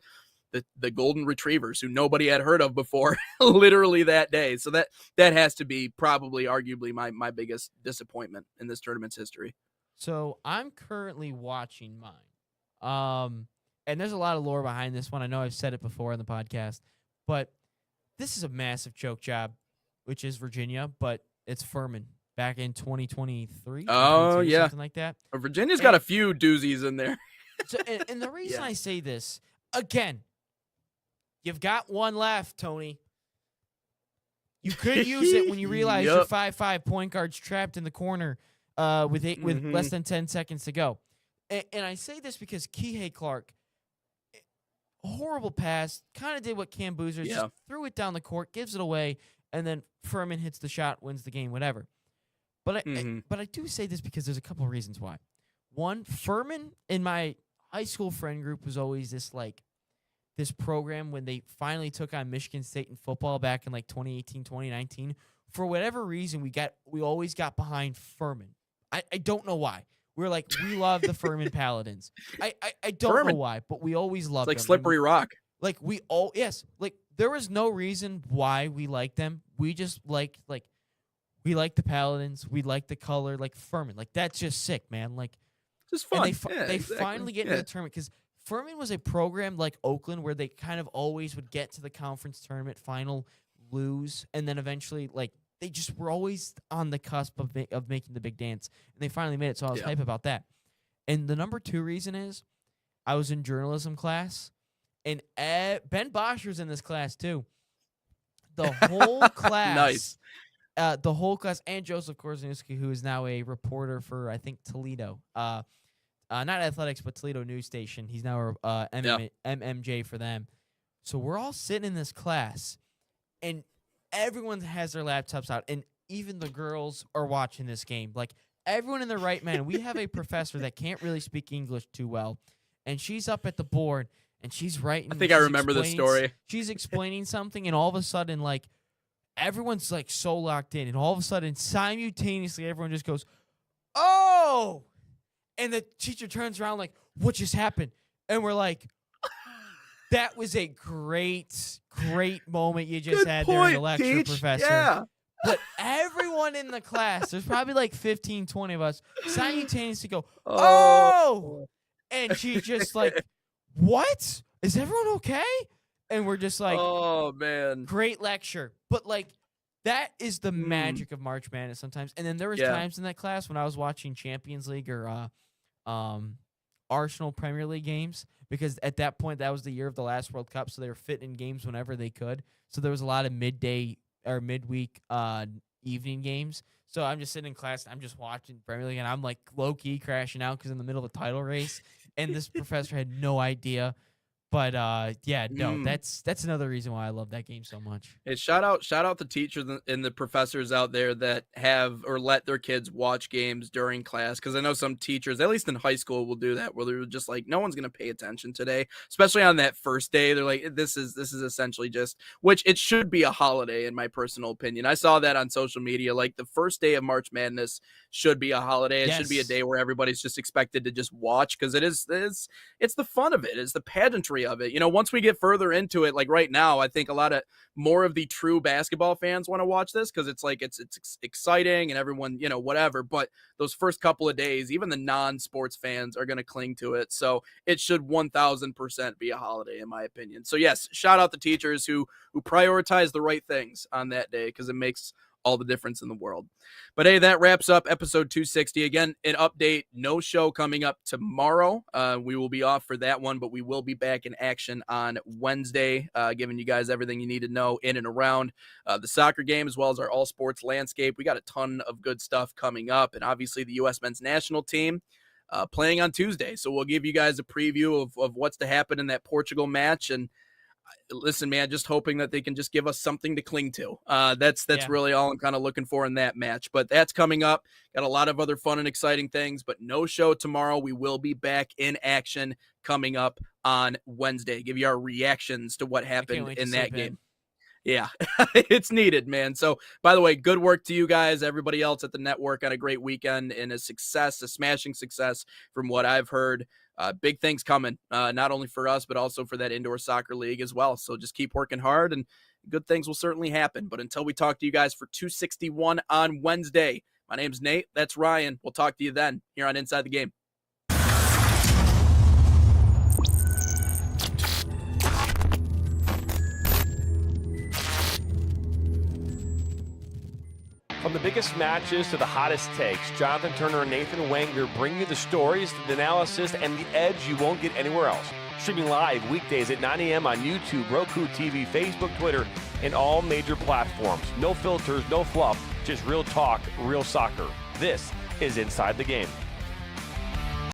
the Golden Retrievers, who nobody had heard of before, literally that day. So that has to be probably arguably my biggest disappointment in this tournament's history. So I'm currently watching mine. And there's a lot of lore behind this one. I know I've said it before on the podcast, but this is a massive choke job, which is Virginia, but it's Furman back in 2023. Oh, yeah. Something like that. Virginia's got a few doozies in there. So, and the reason I say this, again, you've got one left, Tony. You could use it when you realize your 5'5" point guard's trapped in the corner with less than 10 seconds to go. And I say this because Kihei Clark, horrible pass, kind of did what Cam Boozer just threw it down the court, gives it away, and then Furman hits the shot, wins the game, whatever. But I do say this because there's a couple of reasons why. One, Furman in my high school friend group was always this program when they finally took on Michigan State in football back in like 2018, 2019, for whatever reason, we always got behind Furman. I don't know why. We're like, we love the Furman Paladins. I don't know why, but we always loved them. It's like Slippery Rock. Like there was no reason why we liked them. We just liked we liked the Paladins. We liked the color, like Furman. Like that's just sick, man. Like just fun. And they finally get into the tournament because Furman was a program like Oakland where they kind of always would get to the conference tournament final, lose, and then eventually like they just were always on the cusp of making the big dance, and they finally made it. So I was hype about that. And the number 2 reason is I was in journalism class. And Ben Boscher's in this class, too. The whole class. Nice. The whole class. And Joseph Korzeniewski, who is now a reporter for, I think, Toledo. Not athletics, but Toledo News Station. He's now MMJ for them. So we're all sitting in this class. And everyone has their laptops out. And even the girls are watching this game. Like, everyone in their right mind. We have a professor that can't really speak English too well. And she's up at the board. And she's writing. I think I remember this story. She's explaining something, and all of a sudden, like, everyone's, like, so locked in. And all of a sudden, simultaneously, everyone just goes, oh! And the teacher turns around like, what just happened? And we're like, that was a great, great moment you just had there in the lecture, Professor. Yeah. But everyone in the class, there's probably like 15, 20 of us, simultaneously go, oh! And she's just like, what? Is everyone okay? And we're just like, oh, man. Great lecture. But, like, that is the magic of March Madness sometimes. And then there was times in that class when I was watching Champions League or Arsenal Premier League games, because at that point, that was the year of the last World Cup, so they were fitting in games whenever they could. So there was a lot of midday or midweek evening games. So I'm just sitting in class, and I'm just watching Premier League, and I'm, like, low-key crashing out because in the middle of a title race. And this professor had no idea. But that's another reason why I love that game so much. Hey, shout out the teachers and the professors out there that have or let their kids watch games during class, because I know some teachers, at least in high school, will do that, where they're just like, no one's gonna pay attention today, especially on that first day. They're like, this is essentially just, which it should be a holiday in my personal opinion. I saw that on social media, like the first day of March Madness should be a holiday. It should be a day where everybody's just expected to just watch, because it's the fun of it, it's the pageantry of it. You know, once we get further into it, like right now, I think a lot of more of the true basketball fans want to watch this because it's like it's exciting and everyone, you know, whatever. But those first couple of days, even the non-sports fans are going to cling to it. So it should 1000% be a holiday, in my opinion. So yes, shout out the teachers who prioritize the right things on that day, because it makes all the difference in the world. But hey, that wraps up episode 260. Again, an update, no show coming up tomorrow. We will be off for that one, but we will be back in action on Wednesday, giving you guys everything you need to know in and around the soccer game, as well as our all sports landscape. We got a ton of good stuff coming up, and obviously the U.S. men's national team playing on Tuesday. So we'll give you guys a preview of what's to happen in that Portugal match. And listen, man, just hoping that they can just give us something to cling to. That's really all I'm kind of looking for in that match. But that's coming up. Got a lot of other fun and exciting things, but no show tomorrow. We will be back in action coming up on Wednesday. Give you our reactions to what happened in that game. Yeah, it's needed, man. So, by the way, good work to you guys, everybody else at the network, on a great weekend and a smashing success from what I've heard. Big things coming, not only for us, but also for that indoor soccer league as well. So just keep working hard and good things will certainly happen. But until we talk to you guys for 261 on Wednesday, my name's Nate. That's Ryan. We'll talk to you then here on Inside the Game. From the biggest matches to the hottest takes, Jonathan Turner and Nathan Wangler bring you the stories, the analysis, and the edge you won't get anywhere else. Streaming live weekdays at 9 a.m. on YouTube, Roku TV, Facebook, Twitter, and all major platforms. No filters, no fluff, just real talk, real soccer. This is Inside the Game.